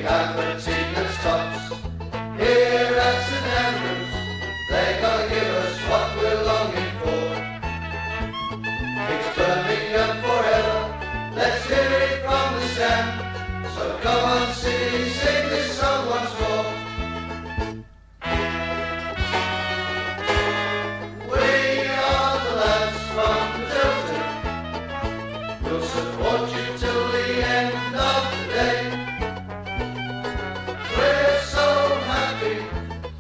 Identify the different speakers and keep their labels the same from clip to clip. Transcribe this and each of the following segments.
Speaker 1: have the team as tops. Here at St Andrews, they gotta give us what we're longing for. It's Birmingham forever, let's hear it from the stand. So come on City, sing this song once more. We are the lads from Tilton, we'll support you till the end of the day. We're so happy,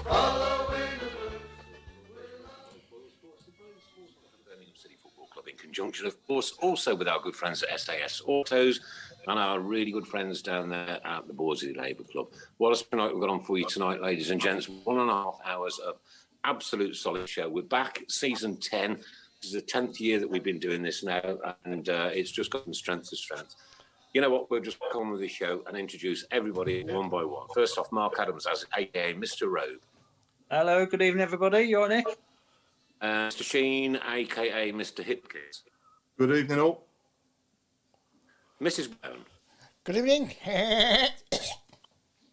Speaker 1: following the
Speaker 2: Birmingham City Football Club in conjunction, of course, also with our good friends at SAS Autos and our really good friends down there at the Borsley Labour Club. What a tonight we've got on for you tonight, ladies and gents. 1.5 hours of absolute solid show. We're back, season 10. This is the 10th year that we've been doing this now, and it's just gotten strength to strength. You know what? We'll just come on with the show and introduce everybody one by one. First off, Mark Adams, as a.k.a. Mr. Robe.
Speaker 3: Hello, good evening, everybody. You all right, Nick?
Speaker 2: Mr. Sheen, a.k.a. Mr. Hipkins.
Speaker 4: Good evening, all.
Speaker 2: Mrs. Brown.
Speaker 5: Good evening.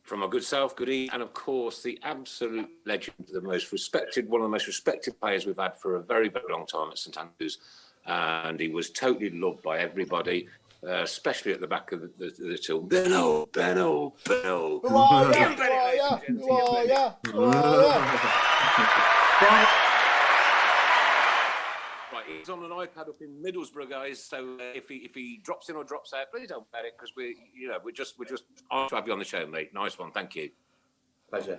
Speaker 2: From our good self, good evening. And, of course, the absolute legend, one of the most respected players we've had for a very, very long time at St Andrews. And he was totally loved by everybody, especially at the back of the Tilton. Benno.
Speaker 5: Who are ya?
Speaker 2: Right, he's on an iPad up in Middlesbrough, guys. So if he drops in or drops out, please don't panic, because we're just honored to have you on the show, mate. Nice one, thank you.
Speaker 6: Pleasure.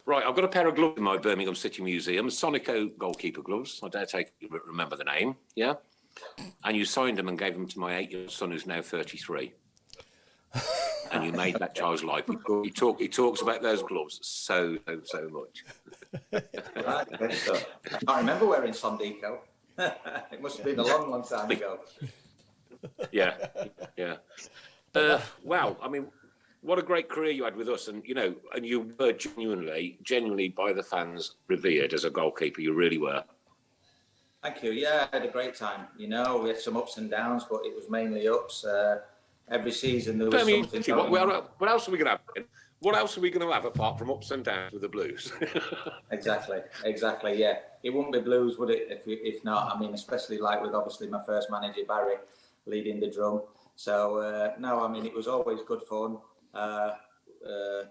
Speaker 2: Right, I've got a pair of gloves in my Birmingham City Museum, Sonico goalkeeper gloves. I dare take you remember the name, yeah. And you signed them and gave them to my 8-year-old son, who's now 33. And you made that child's life. He talks about those gloves so much.
Speaker 6: Right, so I can't remember wearing Sondico. It must have been a long time ago.
Speaker 2: Yeah. Wow, I mean, what a great career you had with us, and you were genuinely by the fans revered as a goalkeeper. You really were.
Speaker 6: Thank you. Yeah, I had a great time. We had some ups and downs, but it was mainly ups. Every season there was something.
Speaker 2: What else are we going to have? What else are we going to have apart from ups and downs with the Blues?
Speaker 6: Exactly. Yeah, it wouldn't be Blues, would it? If not, I mean, especially like with obviously my first manager Barry leading the drum. So no, I mean, it was always good fun.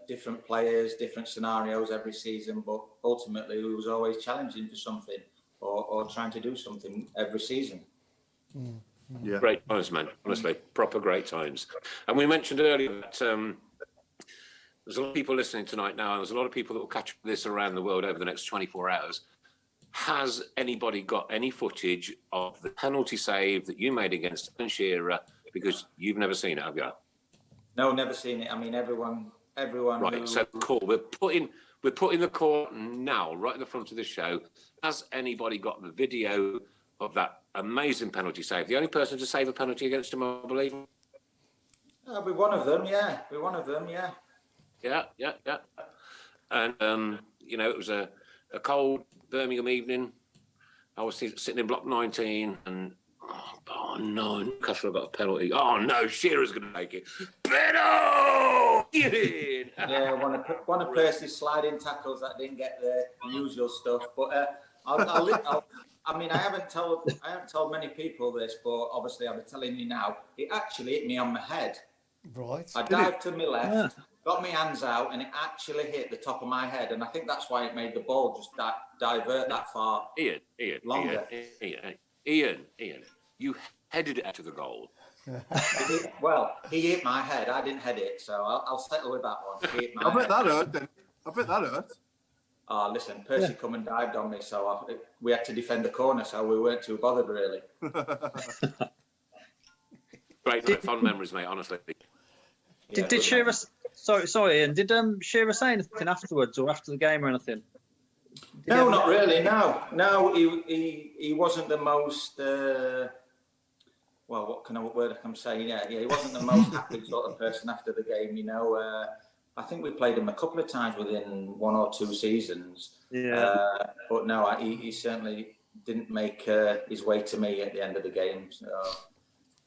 Speaker 6: Different players, different scenarios every season, but ultimately we was always challenging for something or trying to do something every season.
Speaker 4: Yeah.
Speaker 2: Great times, man. Honestly, proper great times. And we mentioned earlier that there's a lot of people listening tonight now, and there's a lot of people that will catch this around the world over the next 24 hours. Has anybody got any footage of the penalty save that you made against Alan Shearer? Because you've never seen it, have you?
Speaker 6: No, never seen it. I mean, everyone.
Speaker 2: Right. So cool. We're putting the call now, right at the front of the show. Has anybody got the video of that amazing penalty save? The only person to save a penalty against him, I believe.
Speaker 6: I'll be one of them. Yeah.
Speaker 2: Yeah. And it was a cold Birmingham evening. I was sitting in block 19, and oh no, Newcastle got a penalty. Oh no, Shearer's going to make it. Benno, get in.
Speaker 6: Yeah, one of Percy's sliding tackles that didn't get the usual stuff. But I mean, I haven't told many people this, but obviously I'm telling you now. It actually hit me on my head.
Speaker 5: Right.
Speaker 6: I dived to my left, got my hands out, and it actually hit the top of my head. And I think that's why it made the ball just divert that far.
Speaker 2: Ian, you headed it out of the goal.
Speaker 6: Well, he hit my head. I didn't head it, so I'll settle with that one. He hit my
Speaker 4: I bet
Speaker 6: head.
Speaker 4: that hurt then. I bet that hurt.
Speaker 6: Oh, listen, Percy come and dived on me, so we had to defend the corner, so we weren't too bothered, really.
Speaker 2: Great fond memories, mate, honestly.
Speaker 3: Did Shearer... Sorry, Ian. Did Shearer say anything afterwards or after the game or anything?
Speaker 6: No, not really, no. He wasn't the most... what kind of word I can say? Yeah, he wasn't the most happy sort of person after the game, I think we played him a couple of times within 1 or 2 seasons.
Speaker 3: Yeah.
Speaker 6: But no, he certainly didn't make his way to me at the end of the game. So,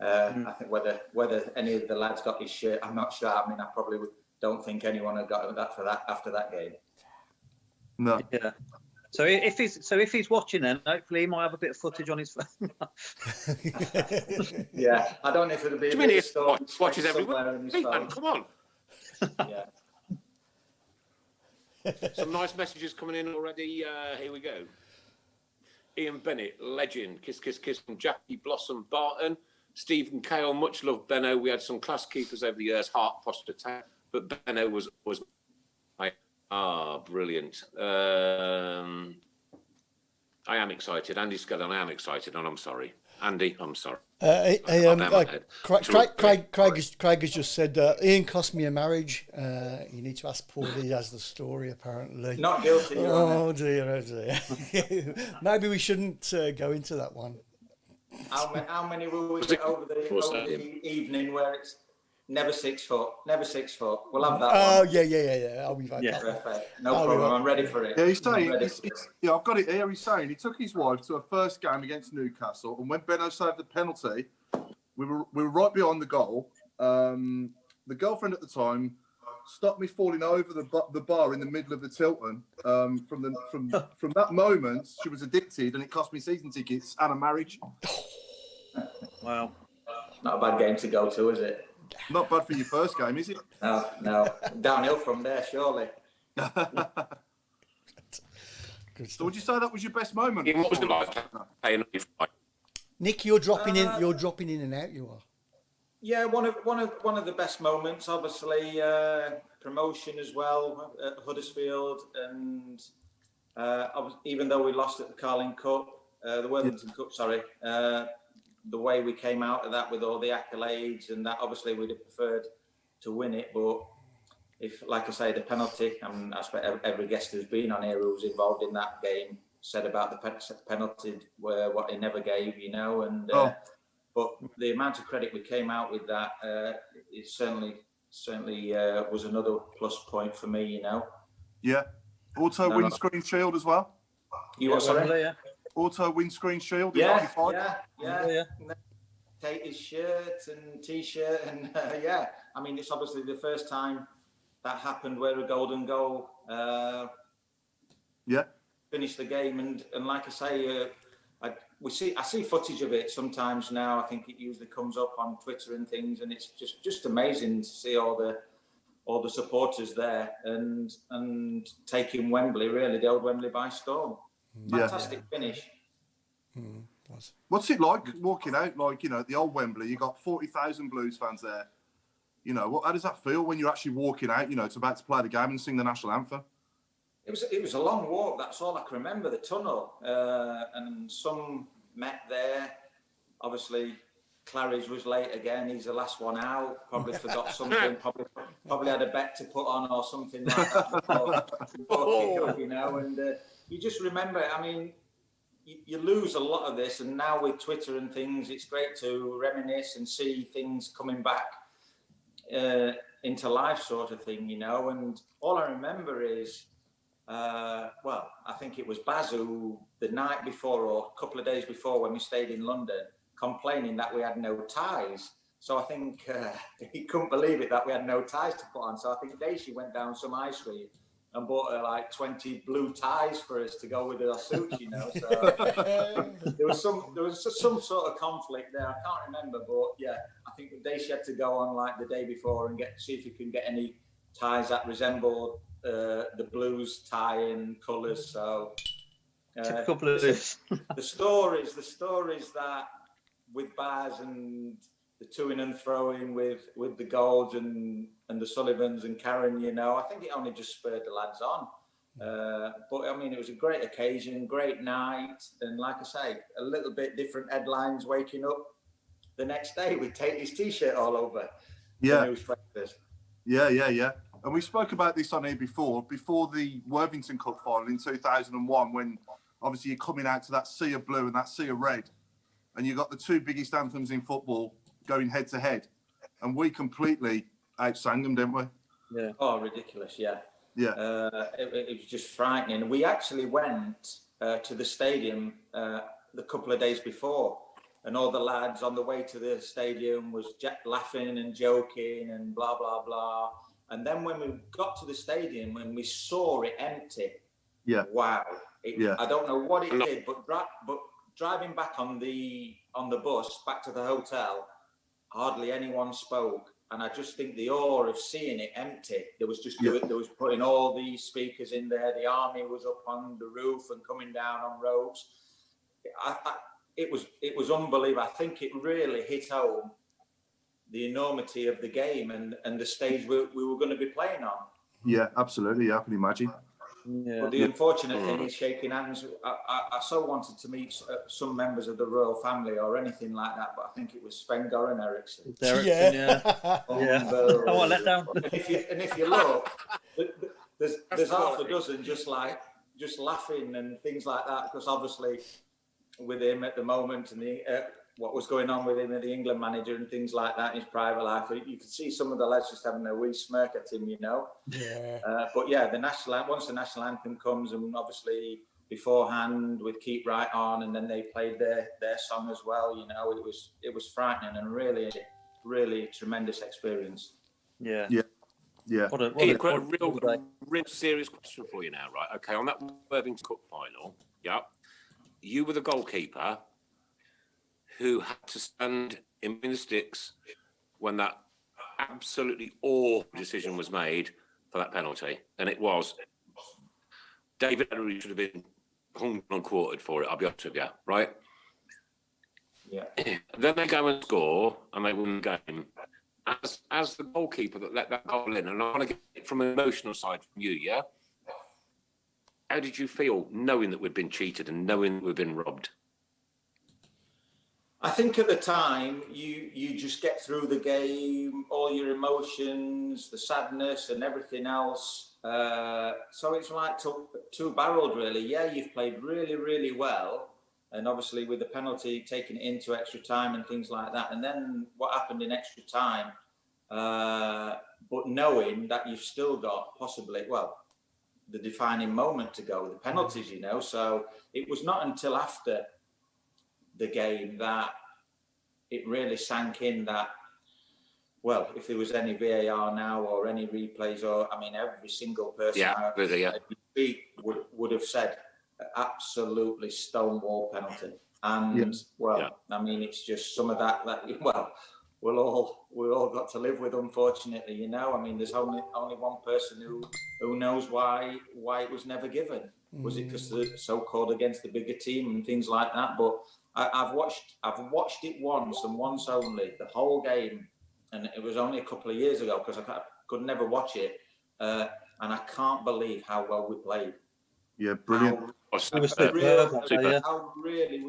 Speaker 6: I think whether any of the lads got his shirt, I'm not sure. I mean, I probably don't think anyone had got that after that game.
Speaker 4: No.
Speaker 3: Yeah. So if he's watching, then hopefully he might have a bit of footage on his phone.
Speaker 6: Yeah, I don't know if it'll be.
Speaker 2: Do you mean he watches everyone? Hey, man, come on.
Speaker 6: Yeah.
Speaker 2: Some nice messages coming in already. Here we go. Ian Bennett, legend. Kiss, kiss, kiss from Jackie Blossom Barton. Stephen Kale, much love, Benno. We had some class keepers over the years, Hart, Foster, but Benno was brilliant. I am excited. Andy Skellon, I am excited, and I'm sorry. Andy, I'm sorry.
Speaker 5: Craig has just said, Ian cost me a marriage. You need to ask Paul. He has the story, apparently.
Speaker 6: Not guilty.
Speaker 5: Oh dear. Maybe we shouldn't go into that one.
Speaker 6: How many will we get over the evening where it's never 6 foot? Never 6 foot. We'll have that
Speaker 5: Oh,
Speaker 6: one.
Speaker 5: yeah. I'll be fine.
Speaker 3: Yeah.
Speaker 6: Perfect. No problem. I'm ready for it.
Speaker 4: Yeah, he's saying, I've got it here. He's saying he took his wife to a first game against Newcastle, and when Benno saved the penalty, we were right behind the goal. The girlfriend at the time stopped me falling over the bar in the middle of the Tilton. From that moment, she was addicted, and it cost me season tickets and a marriage.
Speaker 3: Wow.
Speaker 6: Not a bad game to go to, is it?
Speaker 4: Not bad for your first game, is it?
Speaker 6: No. Downhill from there, surely.
Speaker 4: So would you say that was your best moment?
Speaker 2: What was it like?
Speaker 5: Nick, you're dropping in. You're dropping in and out. You are.
Speaker 6: Yeah, one of the best moments. Obviously, promotion as well at Huddersfield, and even though we lost at the Carling Cup, the Worthington Cup, sorry. The way we came out of that with all the accolades and that, obviously we'd have preferred to win it, but if, like I say, the penalty, I expect every guest who's been on here who's involved in that game said about the penalty were what he never gave, and but the amount of credit we came out with that, it certainly was another plus point for me,
Speaker 4: Yeah. Also windscreen shield as well.
Speaker 6: Sorry?
Speaker 3: Yeah.
Speaker 4: Auto windscreen shield.
Speaker 6: Yeah. Take his shirt and t-shirt and I mean, it's obviously the first time that happened where a golden goal finished the game, and like I say, I see footage of it sometimes now. I think it usually comes up on Twitter and things, and it's just amazing to see all the supporters there and taking Wembley, really, the old Wembley by storm. Fantastic finish.
Speaker 4: What's it like walking out, at the old Wembley? You got 40,000 Blues fans there. How does that feel when you're actually walking out? It's about to play the game and sing the national anthem.
Speaker 6: It was a long walk. That's all I can remember. The tunnel, and some met there. Obviously, Claridge was late again. He's the last one out. Probably forgot something. Probably had a bet to put on or something like that before kick-off, And you just remember. I mean, you lose a lot of this, and now with Twitter and things, it's great to reminisce and see things coming back into life, sort of thing, And all I remember is, I think it was Baz who the night before or a couple of days before when we stayed in London, complaining that we had no ties. So I think he couldn't believe it that we had no ties to put on. So I think Daisy went down some high street and bought her like 20 blue ties for us to go with our suits, So there was some sort of conflict there. I can't remember, but yeah, I think Daisy had to go on like the day before and see if he can get any ties that resembled the Blues tie in colours. So
Speaker 3: Typical Blues.
Speaker 6: the stories that with Baz and the to-in and throwing with the Golds and the Sullivans and Karen, I think it only just spurred the lads on. But I mean, it was a great occasion, great night, and like I say, a little bit different headlines. Waking up the next day with Tate's t-shirt all over.
Speaker 4: Yeah.
Speaker 6: The newspapers.
Speaker 4: Yeah. And we spoke about this on here before the Worthington Cup final in 2001, when obviously you're coming out to that sea of blue and that sea of red, and you got the two biggest anthems in football going head to head, and we completely outsang them, didn't we?
Speaker 6: Yeah. Oh, ridiculous! Yeah.
Speaker 4: Yeah.
Speaker 6: It was just frightening. We actually went to the stadium the couple of days before, and all the lads on the way to the stadium was laughing and joking and blah, blah, blah. And then when we got to the stadium, when we saw it empty, wow. I don't know what it did, but driving back on the bus back to the hotel, hardly anyone spoke. And I just think the awe of seeing it empty, there was putting all these speakers in there. The army was up on the roof and coming down on ropes. It was unbelievable. I think it really hit home the enormity of the game and the stage we were going to be playing on.
Speaker 4: Yeah, absolutely. Yeah, I can imagine.
Speaker 6: Yeah. But the unfortunate thing is shaking hands. I so wanted to meet some members of the royal family or anything like that, but I think it was Sven-Göran Eriksson.
Speaker 3: Yeah. I want let down.
Speaker 6: And if you look, there's half a dozen just laughing and things like that, because obviously with him at the moment and what was going on with him and the England manager and things like that in his private life, you could see some of the lads just having a wee smirk at him,
Speaker 5: Yeah.
Speaker 6: But yeah, once the national anthem comes, and obviously beforehand with Keep Right On, and then they played their song as well, it was frightening and really, really tremendous experience.
Speaker 3: Yeah.
Speaker 2: What a real serious question for you now, right? Okay, on that Worthington Cup final, you were the goalkeeper who had to stand in the sticks when that absolutely awful decision was made for that penalty. And it was. David Ellery should have been hung and quartered for it, I'll be honest with you, right?
Speaker 6: Yeah.
Speaker 2: Then they go and score and they win the game. As the goalkeeper that let that goal in, and I want to get it from an emotional side from you, yeah? How did you feel knowing that we'd been cheated and knowing that we'd been robbed?
Speaker 6: I think at the time you just get through the game, all your emotions, the sadness and everything else. So it's like two-barreled really. Yeah, you've played really, really well. And obviously with the penalty, taking it into extra time and things like that. And then what happened in extra time, but knowing that you've still got possibly, the defining moment to go, the penalties, So it was not until after the game that it really sank in that, if there was any VAR now or any replays, every single person would have said absolutely stonewall penalty. And it's just some of that we'll all got to live with, unfortunately. There's only one person who knows why it was never given. Was it because the so-called against the bigger team and things like that? But I've watched it once and once only, the whole game, and it was only a couple of years ago because I could never watch it, and I can't believe how well we played.
Speaker 4: Yeah, brilliant.
Speaker 6: How really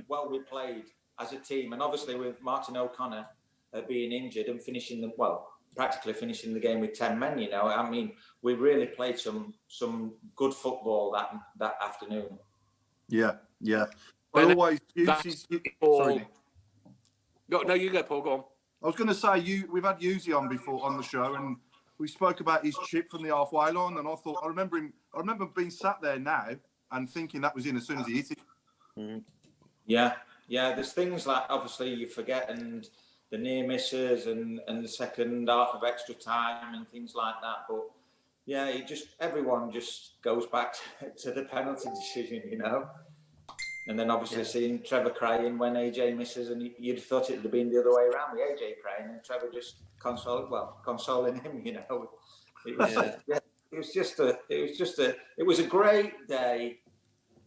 Speaker 6: well we played as a team, and obviously with Martin O'Connor being injured and practically finishing the game with 10 men. We really played some good football that afternoon.
Speaker 4: Yeah. Always sorry.
Speaker 2: No, you go, Paul. Go on.
Speaker 4: I was going to say we've had Yuzi on before on the show, and we spoke about his chip from the halfway line, and I remember being sat there now and thinking that was in as soon as he hit it.
Speaker 6: Mm-hmm. Yeah. There's things like obviously you forget, and the near misses and the second half of extra time and things like that. But yeah, everyone just goes back to the penalty decision, And then obviously seeing Trevor crying when AJ misses, and you'd thought it would have been the other way around with AJ crying and Trevor just consoling him. It was a great day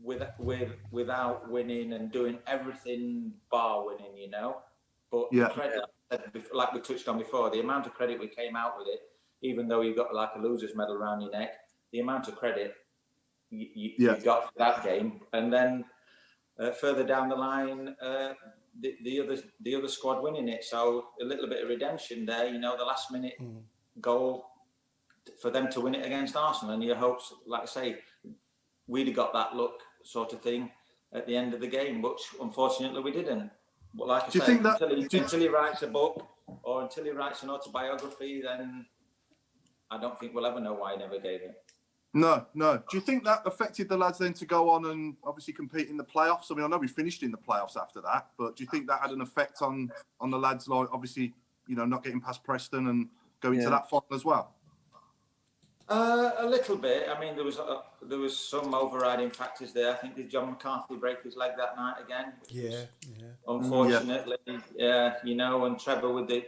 Speaker 6: without winning and doing everything bar winning, But the credit, like we touched on before, the amount of credit we came out with it, even though you got like a loser's medal around your neck, the amount of credit you got for that game, and then. Further down the line, the other squad winning it. So a little bit of redemption there, the last minute goal for them to win it against Arsenal. And your hopes, like I say, we'd have got that look sort of thing at the end of the game, but unfortunately we didn't. But like I said, until he writes a book or until he writes an autobiography, then I don't think we'll ever know why he never gave it.
Speaker 4: No. Do you think that affected the lads then to go on and obviously compete in the playoffs? I mean, I know we finished in the playoffs after that, but do you think that had an effect on the lads, like obviously, not getting past Preston and going to that final as well?
Speaker 6: A little bit. I mean, there was some overriding factors there. I think did John McCarthy break his leg that night again?
Speaker 5: Yeah.
Speaker 6: Unfortunately, and Trevor with the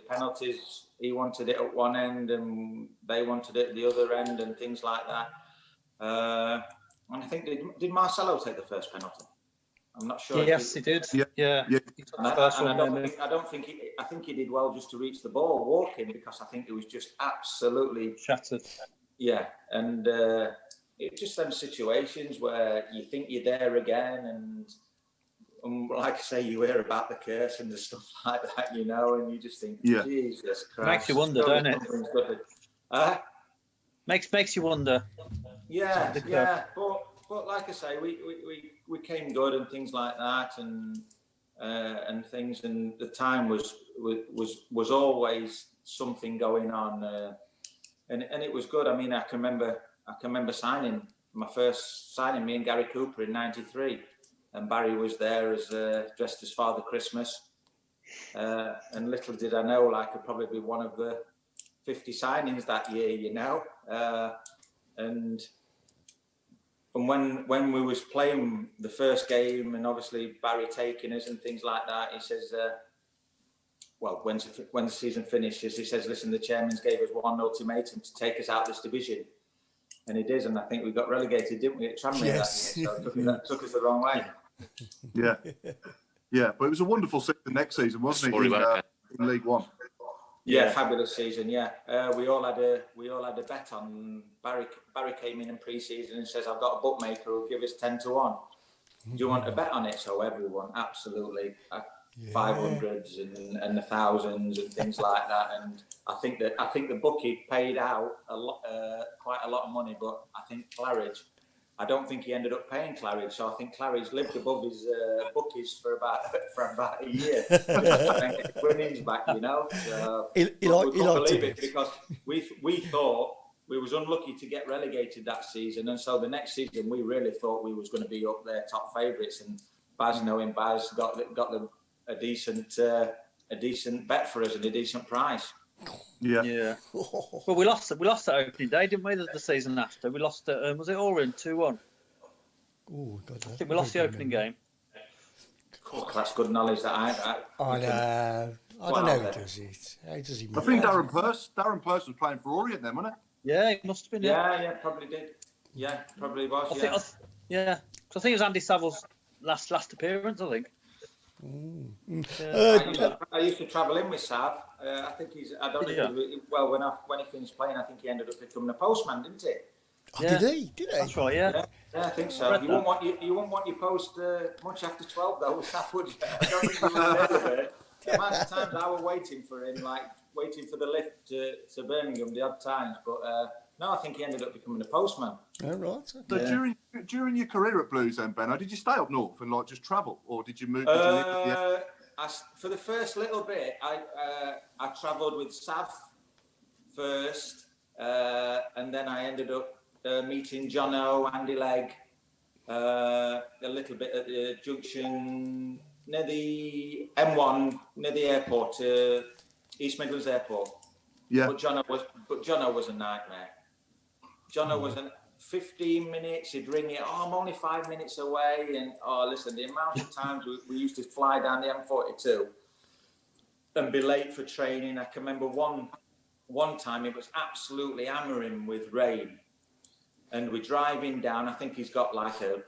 Speaker 6: penalties, he wanted it at one end and they wanted it at the other end and things like that. And I think did Marcelo take the first penalty? I'm not sure.
Speaker 3: Yes, he did. Yeah.
Speaker 6: I think he did well just to reach the ball walking, because I think it was just absolutely
Speaker 3: shattered.
Speaker 6: Yeah, and it's just them situations where you think you're there again, and like I say, you hear about the curse and the stuff like that, and you just think, Jesus Christ.
Speaker 3: Makes you wonder, don't it? Makes you wonder.
Speaker 6: Yeah. But like I say, we came good and things like that, and things, and the time was always something going on, and it was good. I mean, I can remember signing my first signing, me and Gary Cooper in '93, and Barry was there as dressed as Father Christmas, and little did I know, I could probably be one of the 50 signings that year, and when we was playing the first game, and obviously Barry taking us and things like that, he says, when the season finishes, he says, listen, the chairman's gave us one ultimatum to take us out of this division. And he did, and I think we got relegated, didn't we, at Tranmere that year? So that took us the wrong way.
Speaker 4: Yeah, but it was a wonderful season next season, wasn't it, in League One?
Speaker 6: Yeah, fabulous season. Yeah, we all had a bet on Barry. Barry came in pre-season and says, "I've got a bookmaker who'll give us 10 to 1. Do you want a bet on it?" So everyone, absolutely, 500s and the thousands and things like that. And I think the bookie paid out quite a lot of money, but I think Claridge, I don't think he ended up paying Claridge. So I think Claridge lived above his bookies for about a year. Winnings back, So
Speaker 5: he liked
Speaker 6: believe it, because we thought we was unlucky to get relegated that season, and so the next season we really thought we was going to be up there, top favourites. And Baz, knowing Baz, got a decent bet for us and a decent price.
Speaker 3: Yeah. Well, we lost that opening day, didn't we? The season after we lost it. Was it Orient 2-1?
Speaker 5: Oh God!
Speaker 3: I think we lost the opening game.
Speaker 6: Oh, that's good knowledge that I
Speaker 5: don't know who does it. How does he?
Speaker 4: I think Darren Purse was playing for Orient then, wasn't it?
Speaker 3: Yeah, he must have been.
Speaker 6: Yeah, probably did. Yeah, probably was.
Speaker 3: I think it was Andy Saville's last appearance, I think.
Speaker 6: I used to travel in with Sav. I think I don't know. When he finished playing, I think he ended up becoming a postman, didn't he?
Speaker 5: Did he?
Speaker 3: That's right. Yeah,
Speaker 6: I think so. You wouldn't want your post much after 12 though, Sav, would you? I don't think you were there. The amount of times I was waiting for him, waiting for the lift to Birmingham, the odd times, but. No, I think he ended up becoming a postman.
Speaker 5: Oh, right.
Speaker 4: So during your career at Blues, then, Benno, did you stay up north and just travel, or did you move?
Speaker 6: For the first little bit, I travelled with Sav first, and then I ended up meeting Jono, Andy Legg, a little bit at the junction near the M1, near the airport, East Midlands Airport.
Speaker 4: Yeah.
Speaker 6: But Jono was a nightmare. Jono was 15 minutes, he'd ring you, I'm only 5 minutes away. And, listen, the amount of times we used to fly down the M42 and be late for training. I can remember one time it was absolutely hammering with rain. And we're driving down, I think he's got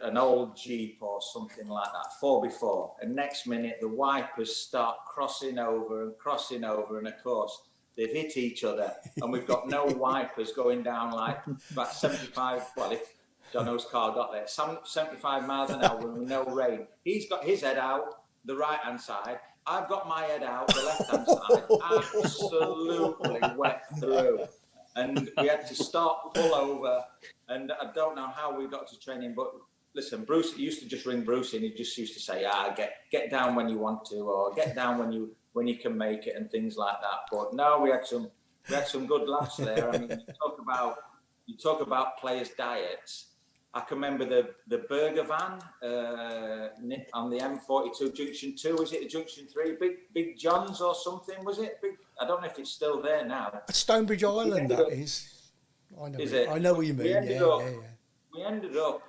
Speaker 6: an old Jeep or something like that, 4x4. And next minute, the wipers start crossing over. And of course, they've hit each other, and we've got no wipers going down about 75. Well, if Jono's car got there, 75 miles an hour with no rain. He's got his head out the right-hand side. I've got my head out the left-hand side. Absolutely wet through, and we had to stop, pull over, and I don't know how we got to training. But listen, Bruce used to just ring Bruce, and he just used to say, get down when you want to, or get down when you can make it, and things like that. But no, we had some good laughs there. I mean, you talk about you talk about players' diets. I can remember the burger van on the M42 Junction 2. Was it a Junction 3? Big John's or something, was it? I don't know if it's still there now.
Speaker 5: At Stonebridge Island, that is. I know.
Speaker 6: Is it?
Speaker 5: I know what you mean.
Speaker 6: We ended up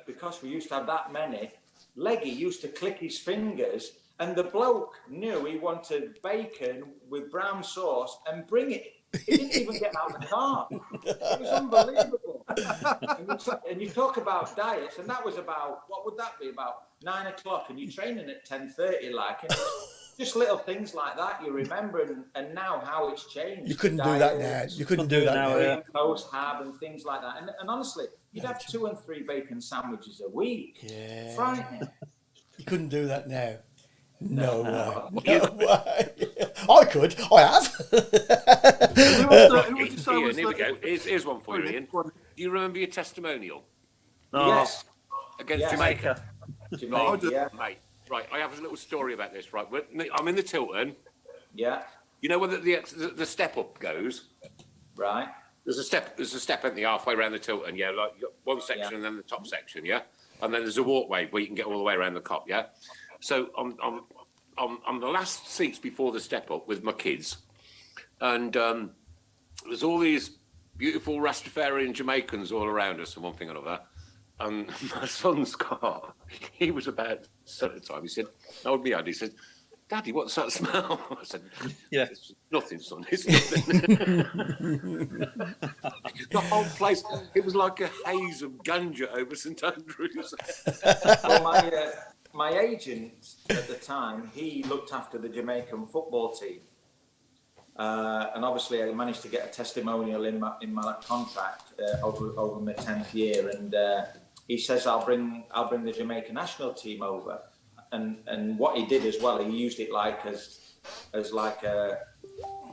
Speaker 6: because we used to have that many. Leggy used to click his fingers, and the bloke knew he wanted bacon with brown sauce and bring it. He didn't even get out of the car. It was unbelievable. And you talk about diets, and that was about, what would that be, about 9 o'clock, and you're training at 10:30, like, and just little things like that you remember, and now how it's changed.
Speaker 5: You couldn't do that now. You couldn't do that now.
Speaker 6: Post-hab and things like that. And honestly, you'd have 2 and 3 bacon sandwiches a week.
Speaker 5: Yeah.
Speaker 6: Frightening.
Speaker 5: You couldn't do that now. No way. No way. I could. I have.
Speaker 2: Ian, here we go. Here's one for you, Ian. Do you remember your testimonial?
Speaker 3: Oh,
Speaker 6: Yes.
Speaker 2: Against Jamaica?
Speaker 6: Jamaica, yeah.
Speaker 2: Mate, right, I have a little story about this, right? I'm in the Tilton.
Speaker 6: Yeah.
Speaker 2: You know where the step up goes?
Speaker 6: Right.
Speaker 2: There's a step at the halfway around the Tilton, yeah? Like, you got one section and then the top section, yeah? And then there's a walkway where you can get all the way around the cop, yeah? So I'm the last seats before the step up with my kids, and there's all these beautiful Rastafarian Jamaicans all around us and one thing or another. And my son's car, he was about 7 at the time. He said, "Hold me hand." He said, "Daddy, what's that smell?" I said,
Speaker 3: Yeah.
Speaker 2: "It's nothing, son. It's nothing." The whole place, it was like a haze of ganja over St Andrews.
Speaker 6: Well, my agent at the time, he looked after the Jamaican football team, and obviously I managed to get a testimonial in my contract over my 10th year, and he says I'll bring the Jamaican national team over, and what he did as well, he used it like as like a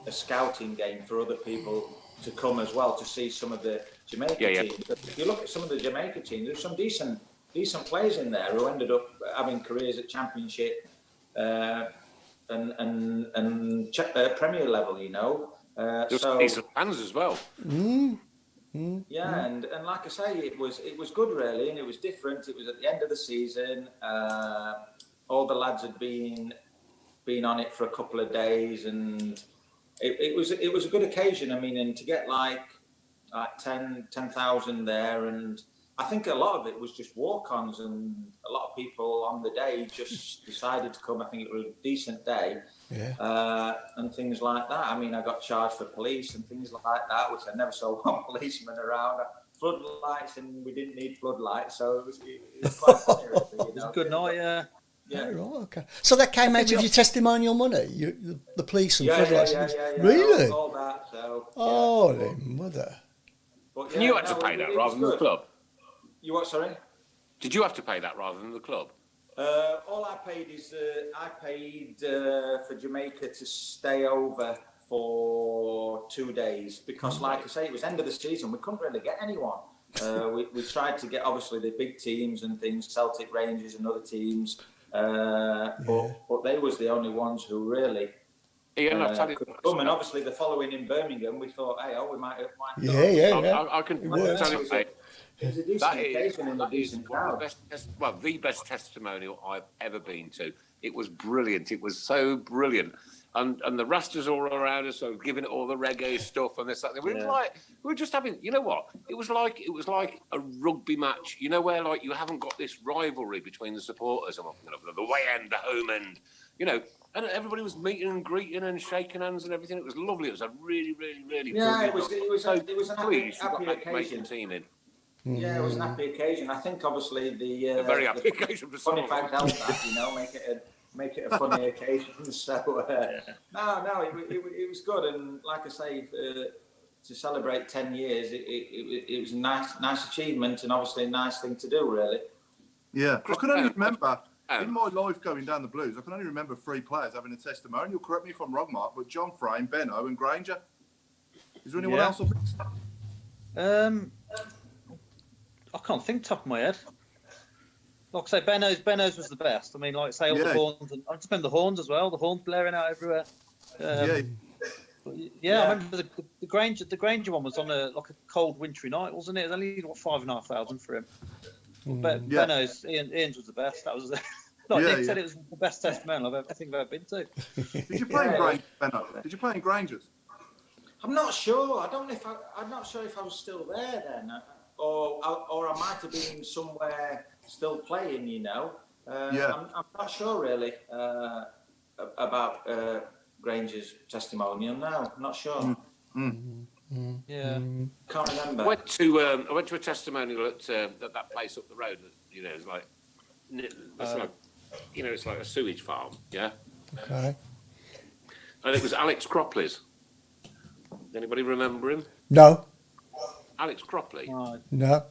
Speaker 6: scouting game for other people to come as well to see some of the Jamaica teams. If you look at some of the Jamaica teams, there's some decent players in there who ended up having careers at Championship and Premier level, you know.
Speaker 2: So decent fans as well.
Speaker 6: Yeah, and like I say, it was good really, and it was different. It was at the end of the season. All the lads had been on it for a couple of days, and it was a good occasion. I mean, and to get like 10,000 there, and I think a lot of it was just walk-ons, and a lot of people on the day just decided to come. I think it was a decent day, and things like that. I mean, I got charged for police and things like that, which I never saw one policeman around. Floodlights, and we didn't need floodlights, so it was quite funny. Really, you know?
Speaker 3: It was a good night, yeah.
Speaker 5: Yeah. Oh, right, okay. So that came out of your testimonial money, the police and floodlights.
Speaker 6: Yeah.
Speaker 5: Really?
Speaker 6: All that. So.
Speaker 5: Holy mother!
Speaker 6: But,
Speaker 2: And you had to pay that rather than the club.
Speaker 6: You what? Sorry.
Speaker 2: Did you have to pay that rather than the club?
Speaker 6: All I paid is for Jamaica to stay over for 2 days because, like I say, it was end of the season. We couldn't really get anyone. We tried to get obviously the big teams and things, Celtic, Rangers, and other teams, but they was the only ones who really.
Speaker 2: Ian, I'll tell you.
Speaker 6: Could come, and obviously the following in Birmingham, we thought, hey, we might.
Speaker 2: I can tell you, mate.
Speaker 6: It was a decent occasion in a decent crowd.
Speaker 2: The best testimonial I've ever been to. It was brilliant. It was so brilliant. And the Rastas all around us, so giving it all the reggae stuff and this, that. We were just having, you know what? It was like a rugby match, you know, where like you haven't got this rivalry between the supporters and the away end, the home end, you know. And everybody was meeting and greeting and shaking hands and everything. It was lovely. It was a really, really, really
Speaker 6: brilliant. It was an happy
Speaker 2: occasion. Team in.
Speaker 6: Yeah, it was an happy occasion. I think obviously a
Speaker 2: very happy occasion for
Speaker 6: funny fact helped that, you know, make it a funny occasion. So it was good, and like I say, to celebrate 10 years, it was a nice achievement, and obviously a nice thing to do, really.
Speaker 4: Yeah, I can only remember in my life going down the Blues. I can only remember 3 players having a testimonial. Correct me if I'm wrong, Mark, but John Frame, Benno, and Granger. Is there anyone else?
Speaker 3: I can't think top of my head. Like I say, Benno's was the best. I mean, like I say, all the horns, and I just remember the horns as well. The horns blaring out everywhere. Yeah, I remember the Granger one was on a cold wintry night, wasn't it? It was only 5,500 for him. But Benno's Ian's was the best. That was Nick said it was the best testimonial I think I've ever been to.
Speaker 4: Did you play in Granger, Benno? Did you play in Grangers?
Speaker 6: I'm not sure. I'm not sure if I was still there then, or I might have been somewhere still playing. You know. I'm not sure really about Granger's testimonial. No, I'm not sure.
Speaker 3: Yeah,
Speaker 6: can't remember.
Speaker 2: I went to a testimonial at that place up the road. You know, it's like it's like a sewage farm. Yeah.
Speaker 5: Okay.
Speaker 2: And it was Alex Cropley's. Anybody remember him?
Speaker 5: No.
Speaker 2: Alex Cropley.
Speaker 5: No.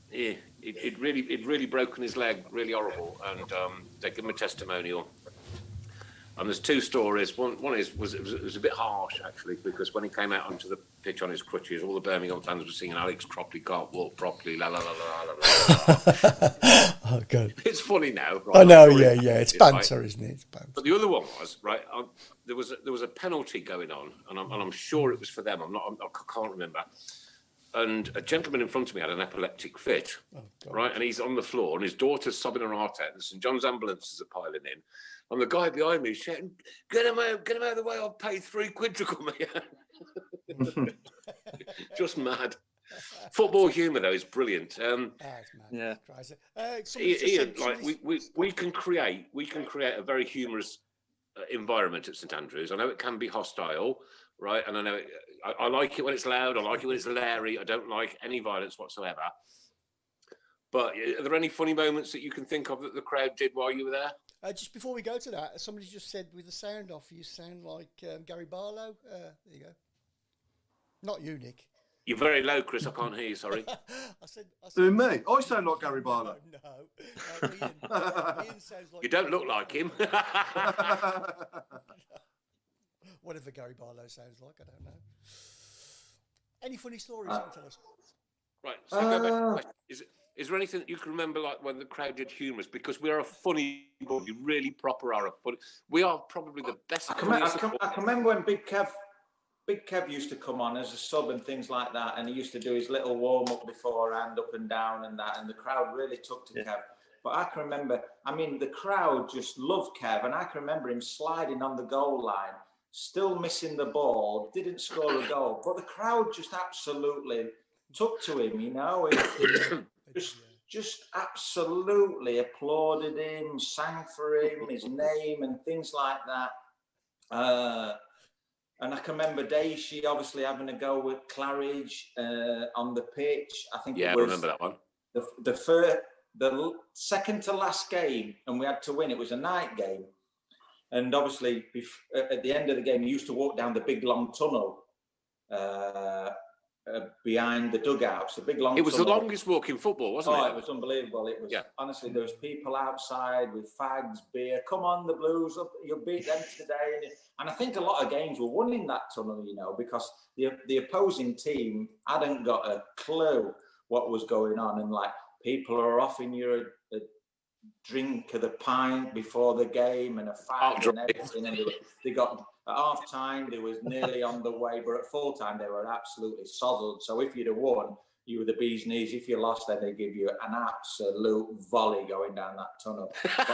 Speaker 2: He'd really broken his leg, really horrible, and they gave him a testimonial. And there's two stories. One was a bit harsh actually, because when he came out onto the pitch on his crutches, all the Birmingham fans were singing "Alex Cropley can't walk properly." La la la la la la.
Speaker 5: Oh God.
Speaker 2: It's funny now. Right?
Speaker 5: I know. Yeah. It's banter, isn't it? It's banter.
Speaker 2: But the other one was right. There was a penalty going on, and I'm sure it was for them. I can't remember. And a gentleman in front of me had an epileptic fit, right? And he's on the floor, and his daughter's sobbing her heart out, and St John's ambulances are piling in. And the guy behind me is shouting, get him out of the way, I'll pay £3 to come here. Just mad. Football humour, though, is brilliant.
Speaker 3: Yeah.
Speaker 2: Ian, we can create a very humorous environment at St Andrews. I know it can be hostile, right? And I know I like it when it's loud. I like it when it's Larry. I don't like any violence whatsoever. But are there any funny moments that you can think of that the crowd did while you were there?
Speaker 5: Just before we go to that, somebody just said with the sound off, you sound like Gary Barlow. There you go. Not you, Nick.
Speaker 2: You're very low, Chris. I can't hear you. Sorry.
Speaker 5: I said
Speaker 4: Doing me? I sound like Gary Barlow.
Speaker 5: No. Ian sounds like.
Speaker 2: You don't look like him.
Speaker 5: Whatever Gary Barlow sounds like, I don't know. Any funny stories you can tell us?
Speaker 2: Right. So go back to the question. Is there anything that you can remember, like when the crowd did humorous? Because we're a funny bunch. We really proper are a funny. We are probably the best.
Speaker 6: I can remember when Big Kev used to come on as a sub and things like that, and he used to do his little warm up beforehand, up and down and that, and the crowd really took to Kev. But I can remember, the crowd just loved Kev, and I can remember him sliding on the goal line, still missing the ball, didn't score a goal, but the crowd just absolutely took to him, you know. Just absolutely applauded him, sang for him, his name and things like that. And I can remember Daishi obviously having a go with Claridge on the pitch. I think
Speaker 2: I remember that one.
Speaker 6: The second to last game, and we had to win. It was a night game, and obviously at the end of the game, he used to walk down the big long tunnel behind the dugouts. The big long.
Speaker 2: It was
Speaker 6: tunnel.
Speaker 2: the longest walk in football, wasn't it?
Speaker 6: Oh, it was unbelievable. It was honestly. There was people outside with fags, beer. Come on, the Blues! Up, you'll beat them today. And I think a lot of games were won in that tunnel, you know, because the opposing team hadn't got a clue what was going on, and like people are offering you a drink of the pint before the game and a fag and everything. And they got at half time, they was nearly on the way, but at full time they were absolutely sozzled. So if you'd have won, you were the bee's knees. If you lost, then they give you an absolute volley going down that tunnel. But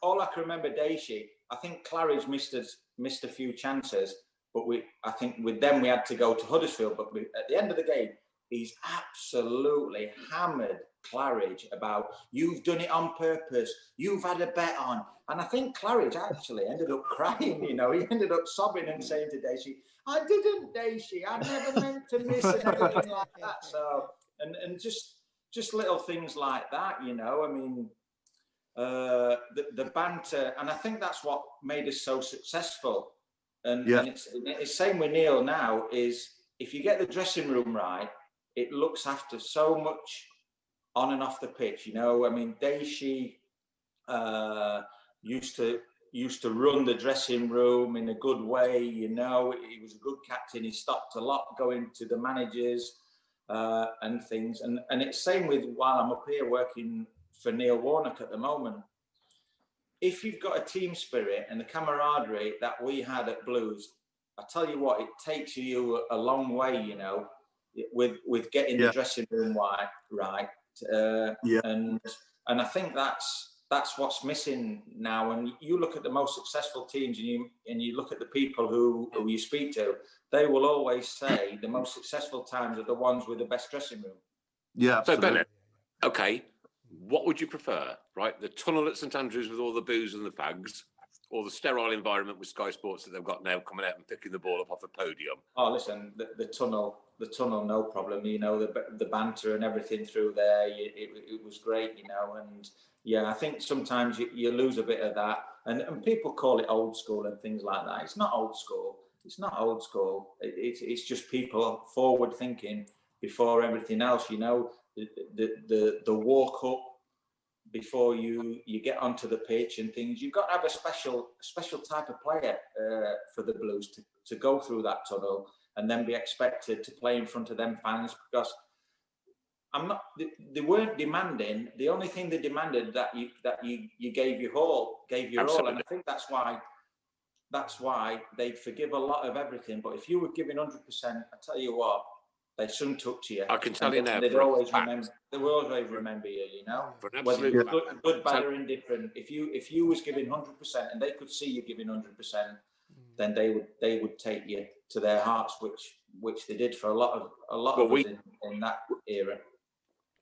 Speaker 6: all I can remember, Daishi, I think Claridge missed a few chances, but I think with them we had to go to Huddersfield. But at the end of the game, he's absolutely hammered Claridge about, you've done it on purpose, you've had a bet on. And I think Claridge actually ended up crying, you know, he ended up sobbing and saying to Daishi, I didn't, Daishi, I never meant to miss and everything like that. So, and just little things like that, you know, the banter, and I think that's what made us so successful. And it's same with Neil now, is if you get the dressing room right, it looks after so much on and off the pitch, you know. Daishi used to run the dressing room in a good way, you know. He was a good captain. He stopped a lot going to the managers and things. And it's same with while I'm up here working for Neil Warnock at the moment. if you've got a team spirit and the camaraderie that we had at Blues, I tell you what, it takes you a long way, you know, with getting the dressing room right. And I think that's what's missing now. And you look at the most successful teams, and you look at the people who you speak to, they will always say the most successful times are the ones with the best dressing room.
Speaker 4: Yeah.
Speaker 2: So Bennett, okay, what would you prefer, right? The tunnel at St Andrews with all the booze and the fags, or the sterile environment with Sky Sports that they've got now coming out and picking the ball up off the podium?
Speaker 6: Oh, listen, the tunnel, no problem. You know, the banter and everything through there, it was great, you know. And yeah, I think sometimes you lose a bit of that. And people call it old school and things like that. It's not old school. It's not old school. It's just people forward thinking before everything else, you know. The walk up before you get onto the pitch and things, you've got to have a special type of player for the Blues to go through that tunnel and then be expected to play in front of them fans, because they weren't demanding. The only thing they demanded that you gave your all,
Speaker 2: Absolutely.
Speaker 6: and I think that's why they'd forgive a lot of everything. But if you were giving 100%, I tell you what, they soon took to you.
Speaker 2: I can tell you now.
Speaker 6: They will always remember you. You know,
Speaker 2: For an
Speaker 6: whether
Speaker 2: absolute
Speaker 6: you're good, bad, or indifferent. If you was giving 100% and they could see you giving 100%, then they would take you to their hearts, which they did for a lot of us in that era.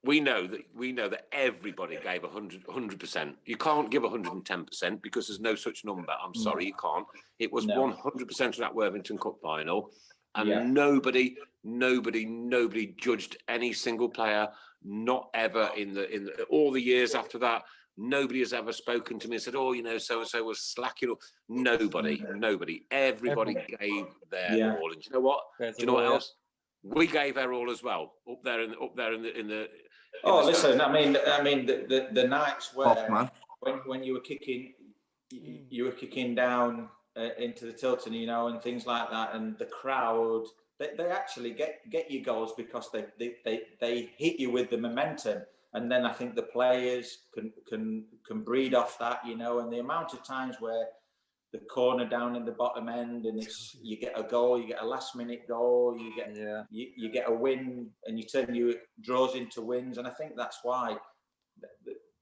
Speaker 2: We know that everybody gave 100%. You can't give 110% because there's no such number. I'm sorry, you can't. It was 100% of that Worthington Cup final, and nobody judged any single player. Not ever in the all the years after that. Nobody has ever spoken to me and said, "Oh, you know, so and so was slacking." Nobody. Everybody gave their all. And do you know what? Do you know what else? We gave our all as well up there in the.
Speaker 6: Listen, I mean, the nights where when you were kicking, down into the Tilton, you know, and things like that, and the crowd, they actually get you goals because they hit you with the momentum, and then I think the players can breed off that, you know, and the amount of times where the corner down in the bottom end, and you get a goal, you get a last minute goal, you get a win, and you turn your draws into wins, and I think that's why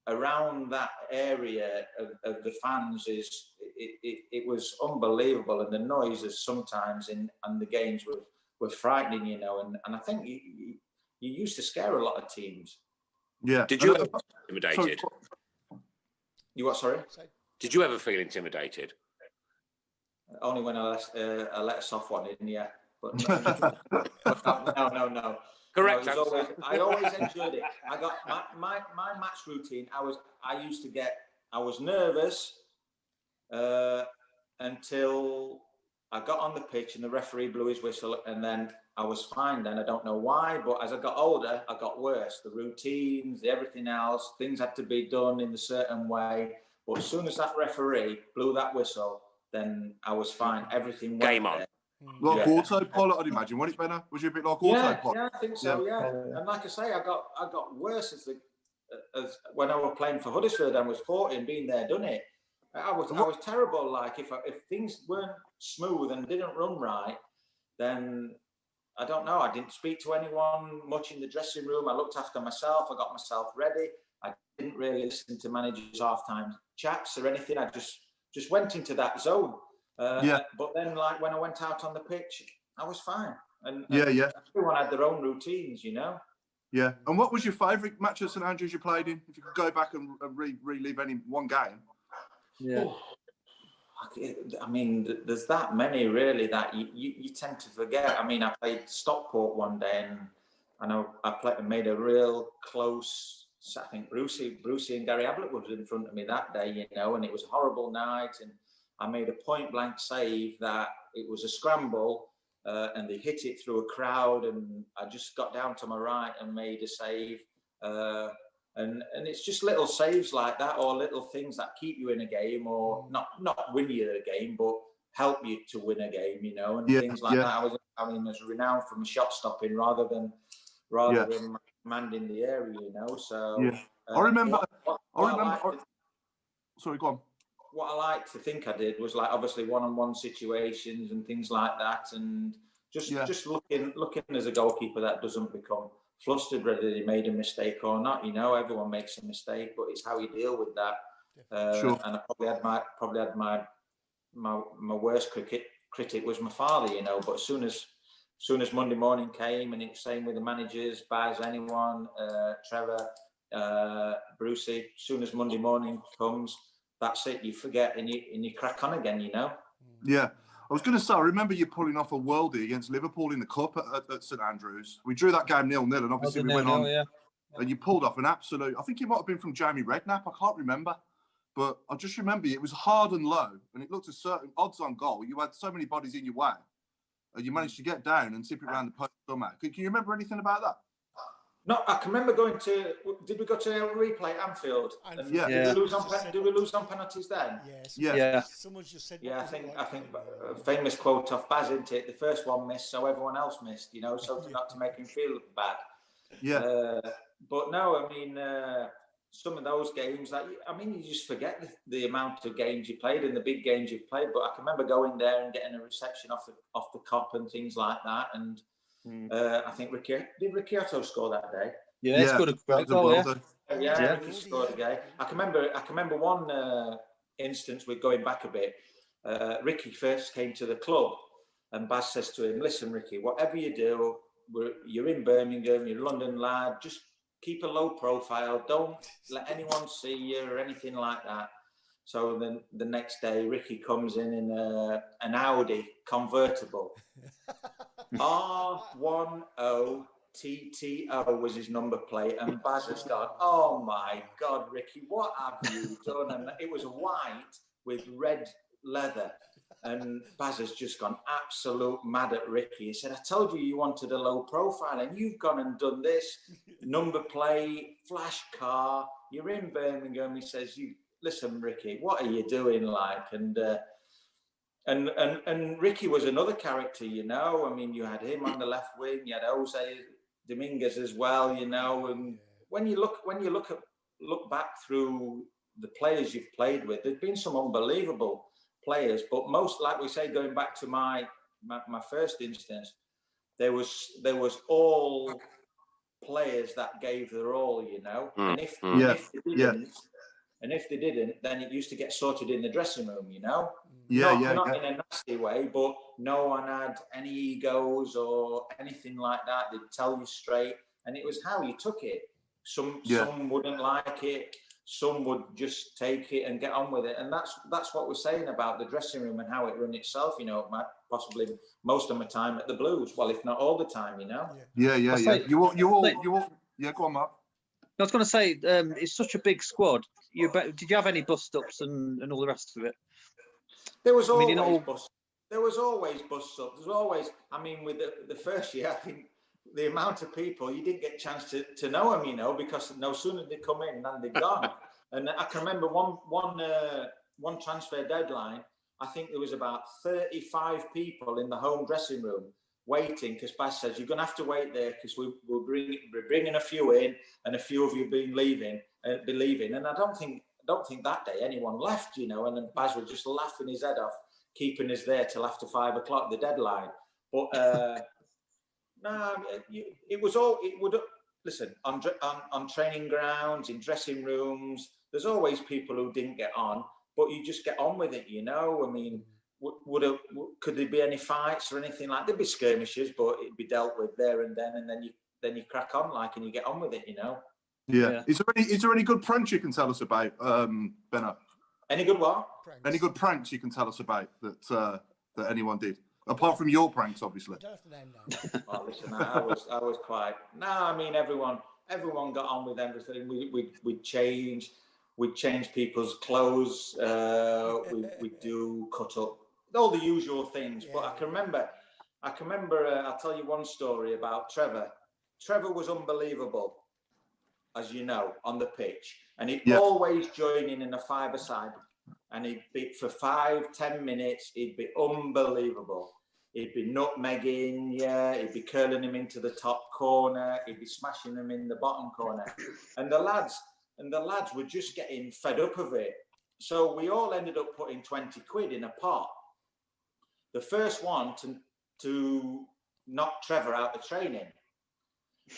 Speaker 6: around that area of the fans it was unbelievable, and the noises sometimes and the games were frightening, you know, and I think you used to scare a lot of teams.
Speaker 4: Yeah.
Speaker 2: Did you ever feel intimidated?
Speaker 6: You what? Sorry.
Speaker 2: Did you ever feel intimidated?
Speaker 6: Only when I let a soft one in, yeah. But no.
Speaker 2: Correct.
Speaker 6: I always enjoyed it. I got my match routine. I was nervous until I got on the pitch and the referee blew his whistle, and then I was fine. Then I don't know why, but as I got older, I got worse. The routines, everything else, things had to be done in a certain way. But as soon as that referee blew that whistle, then I was fine. Everything went
Speaker 2: game on.
Speaker 6: there.
Speaker 4: Like autopilot, I'd imagine. Wasn't it, Benno? Was you a bit like autopilot?
Speaker 6: Yeah, I think so. Yeah. And like I say, I got worse as when I was playing for Huddersfield and was 14, being there, done it. I was terrible. Like if things weren't smooth and didn't run right, then I don't know. I didn't speak to anyone much in the dressing room. I looked after myself. I got myself ready. I didn't really listen to managers' halftime chats or anything. I just went into that zone. But then, like when I went out on the pitch, I was fine. And everyone had their own routines, you know.
Speaker 4: Yeah. And what was your favourite match at St Andrews you played in? If you could go back and relive any one game.
Speaker 6: Yeah. I mean, there's that many really that you tend to forget. I mean, I played Stockport one day, and I made a real close. I think Brucey and Gary Ablett was in front of me that day, you know, and it was a horrible night, and I made a point blank save that it was a scramble, and they hit it through a crowd, and I just got down to my right and made a save. And it's just little saves like that, or little things that keep you in a game, or not win you a game, but help you to win a game, you know, and things like that. I was renowned for my shot stopping rather than commanding the area, you know. So
Speaker 4: I remember. Sorry, go on.
Speaker 6: what I like to think I did was like obviously one-on-one situations and things like that, and just looking as a goalkeeper that doesn't become flustered whether he made a mistake or not. You know, everyone makes a mistake, but it's how you deal with that.
Speaker 4: Sure.
Speaker 6: And I probably had my worst critic was my father. You know, but as soon as Monday morning came, and it's same with the managers, Baz, anyone, Trevor, Brucey. As soon as Monday morning comes, that's it. You forget and you crack on again. You know.
Speaker 4: Yeah. I was going to say, I remember you pulling off a worldie against Liverpool in the Cup at St Andrews. We drew that game 0-0, and obviously we went on. And you pulled off an absolute, I think it might have been from Jamie Redknapp, I can't remember. But I just remember it was hard and low, and it looked a certain odds on goal. You had so many bodies in your way, and you managed to get down and tip it around the post somehow. Can you remember anything about that?
Speaker 6: No, I can remember going to. Did we go to a replay at Anfield?
Speaker 4: Yeah.
Speaker 6: Did we lose on penalties then?
Speaker 5: Someone just said.
Speaker 6: Yeah, I think a famous quote off Baz, isn't it? The first one missed, so everyone else missed. You know, so not to make him feel bad.
Speaker 4: Yeah.
Speaker 6: But no, I mean, some of those games, you just forget the amount of games you played and the big games you played. But I can remember going there and getting a reception off the cop and things like that, and. I think Ricciardo scored that day.
Speaker 3: Yeah, he scored a great goal.
Speaker 6: Ricky scored a game. I can remember one instance with going back a bit. Ricky first came to the club, and Baz says to him, "Listen, Ricky, whatever you do, you're in Birmingham, you're a London lad. Just keep a low profile. Don't let anyone see you or anything like that." So then the next day, Ricky comes in an Audi convertible. R10TTO was his number plate, and Baz has gone, "Oh my God, Ricky, what have you done?" And it was white with red leather, and Baz has just gone absolute mad at Ricky. He said, "I told you wanted a low profile, and you've gone and done this number plate, flash car. You're in Birmingham." He says, "Listen, Ricky, what are you doing?" Like, and Ricky was another character, you know. I mean, you had him on the left wing, you had Jose Dominguez as well, you know. And when you look back through the players you've played with, there's been some unbelievable players, but most, like we say, going back to my first instance, there was all players that gave their all, you know. And if they didn't, then it used to get sorted in the dressing room, you know. Not in a nasty way, but no one had any egos or anything like that. They'd tell you straight, and it was how you took it. Some wouldn't like it, some would just take it and get on with it, and that's what we're saying about the dressing room and how it run itself. You know, possibly most of my time at the Blues, well, if not all the time, you know.
Speaker 4: Yeah. You all. Yeah, go on, Mark.
Speaker 3: I was going to say, it's such a big squad. Did you have any bust-ups and all the rest of it?
Speaker 6: There was always bust-ups. There was always, I mean, with the first year, I think the amount of people, you didn't get a chance to know them, you know, because no sooner they come in than they're gone. And I can remember one transfer deadline, I think there was about 35 people in the home dressing room waiting, because Baz says, "You're going to have to wait there because we're bringing a few in, and a few of you be leaving. And I don't think that day anyone left, you know, and then Baz was just laughing his head off, keeping us there till after 5 o'clock, the deadline. But listen, on training grounds, in dressing rooms, there's always people who didn't get on, but you just get on with it, you know. I mean, could there be any fights or anything like? There'd be skirmishes, but it'd be dealt with there and then, and then you crack on, like, and you get on with it, you know.
Speaker 4: Yeah. Is there any good pranks you can tell us about, Benno?
Speaker 6: Any good what?
Speaker 4: Any good pranks you can tell us about that anyone did, apart from your pranks, obviously?
Speaker 5: I don't have to name names.
Speaker 6: Oh, listen, I was quite. No, I mean everyone got on with everything. We'd change people's clothes. We do cut up all the usual things. Yeah. But I can remember. I'll tell you one story about Trevor. Trevor was unbelievable, as you know, on the pitch, and he'd always join in a five-a-side, and he'd be for 5-10 minutes. He'd be unbelievable. He'd be nutmegging, he'd be curling him into the top corner, he'd be smashing them in the bottom corner, and the lads were just getting fed up of it. So we all ended up putting 20 quid in a pot. The first one to knock Trevor out of training.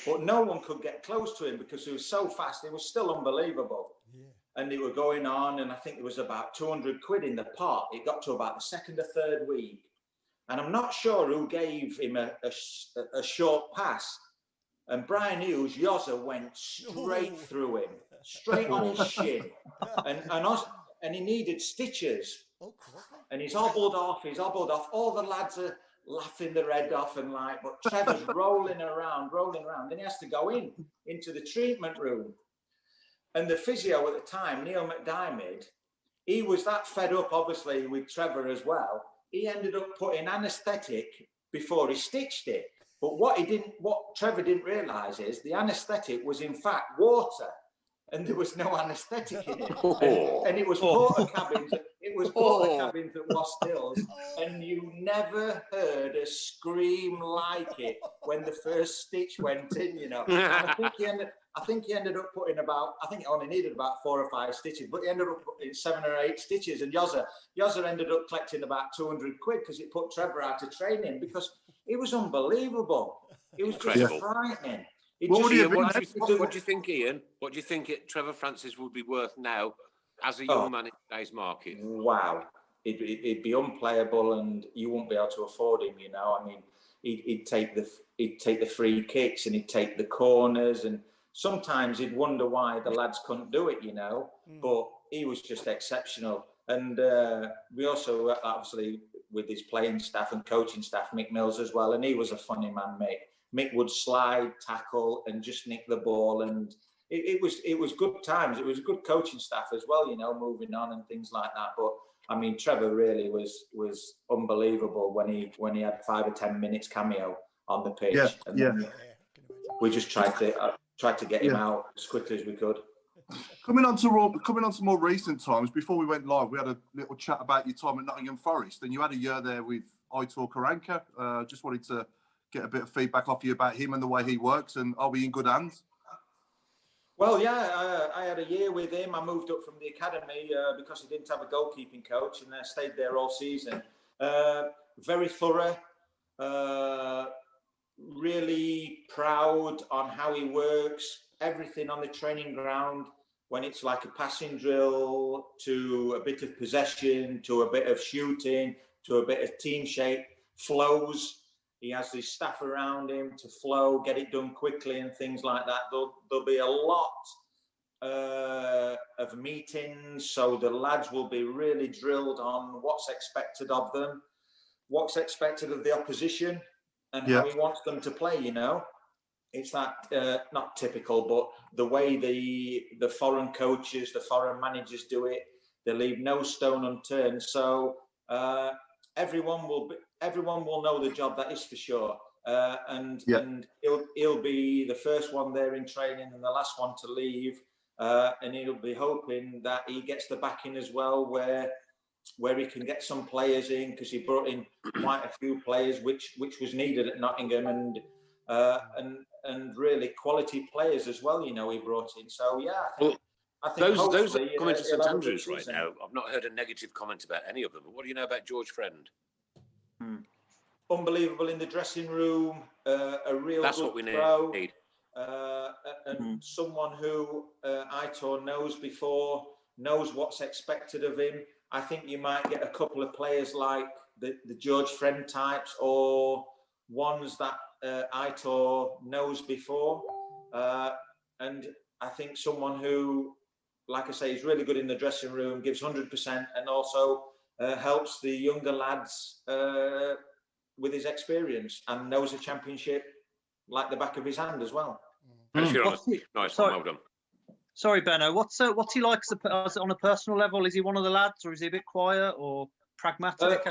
Speaker 6: But no one could get close to him because he was so fast. It was still unbelievable. Yeah. And they were going on, and I think there was about 200 quid in the pot. It got to about the second or third week. And I'm not sure who gave him a short pass. And Brian Hughes, Yozza went straight through him, straight on his shin. And he needed stitches. And he's hobbled off. All the lads are laughing their head off and like, but Trevor's rolling around. Then he has to go into the treatment room. And the physio at the time, Neil McDiarmid, he was that fed up, obviously, with Trevor as well. He ended up putting anaesthetic before he stitched it. But what Trevor didn't realise is the anaesthetic was in fact water, and there was no anaesthetic in it. And it was porta cabins. It was porta cabins at Wast Hills, and you never heard a scream like it when the first stitch went in. You know, and I think he ended up putting about. I think it only needed about 4 or 5 stitches, but he ended up putting 7 or 8 stitches. And Yozza ended up collecting about 200 quid because it put Trevor out of training because it was unbelievable. It was just frightening.
Speaker 2: What do you think, Ian? What do you think Trevor Francis would be worth now as a young man in today's market?
Speaker 6: Wow. It'd be unplayable, and you wouldn't be able to afford him, you know. I mean, he'd take the free kicks and he'd take the corners, and sometimes he'd wonder why the lads couldn't do it, you know. But he was just exceptional. And we also, obviously, with his playing staff and coaching staff, Mick Mills as well, and he was a funny man, Mick. Mick would slide, tackle, and just nick the ball, and it was good times. It was a good coaching staff as well, you know, moving on and things like that. But I mean, Trevor really was unbelievable when he had 5 or 10 minutes cameo on the pitch. We just tried to get him out as quickly as we could.
Speaker 4: Coming on to more recent times, before we went live, we had a little chat about your time at Nottingham Forest, and you had a year there with Aitor Karanka. Just wanted to get a bit of feedback off you about him and the way he works, and are we in good hands?
Speaker 6: Well, yeah, I had a year with him. I moved up from the academy because he didn't have a goalkeeping coach, and I stayed there all season. Very thorough, really proud on how he works, everything on the training ground, when it's like a passing drill to a bit of possession, to a bit of shooting, to a bit of team shape, flows. He has his staff around him to flow, get it done quickly and things like that. There'll be a lot of meetings, so the lads will be really drilled on what's expected of them, what's expected of the opposition, and how he wants them to play, you know. It's that, not typical, but the way the foreign coaches, the foreign managers do it, they leave no stone unturned. So everyone will know the job, that is for sure. And he'll be the first one there in training and the last one to leave. And he'll be hoping that he gets the backing as well, where he can get some players in, because he brought in quite a few players, which was needed at Nottingham, and really quality players as well. You know, he brought in. So yeah, I think
Speaker 2: those are coming to St Andrews right now. I've not heard a negative comment about any of them. But what do you know about George Friend?
Speaker 6: Unbelievable in the dressing room. A real
Speaker 2: That's
Speaker 6: good
Speaker 2: what we
Speaker 6: pro.
Speaker 2: need.
Speaker 6: And someone who Aitor knows before, knows what's expected of him. I think you might get a couple of players like the George Friend types, or ones that Aitor knows before. And I think someone who, like I say, is really good in the dressing room, gives 100%, and also helps the younger lads with his experience, and knows the championship like the back of his hand as well.
Speaker 2: Nice one, well done.
Speaker 3: Sorry, Benno. What's he like on a personal level? Is he one of the lads, or is he a bit quiet or pragmatic?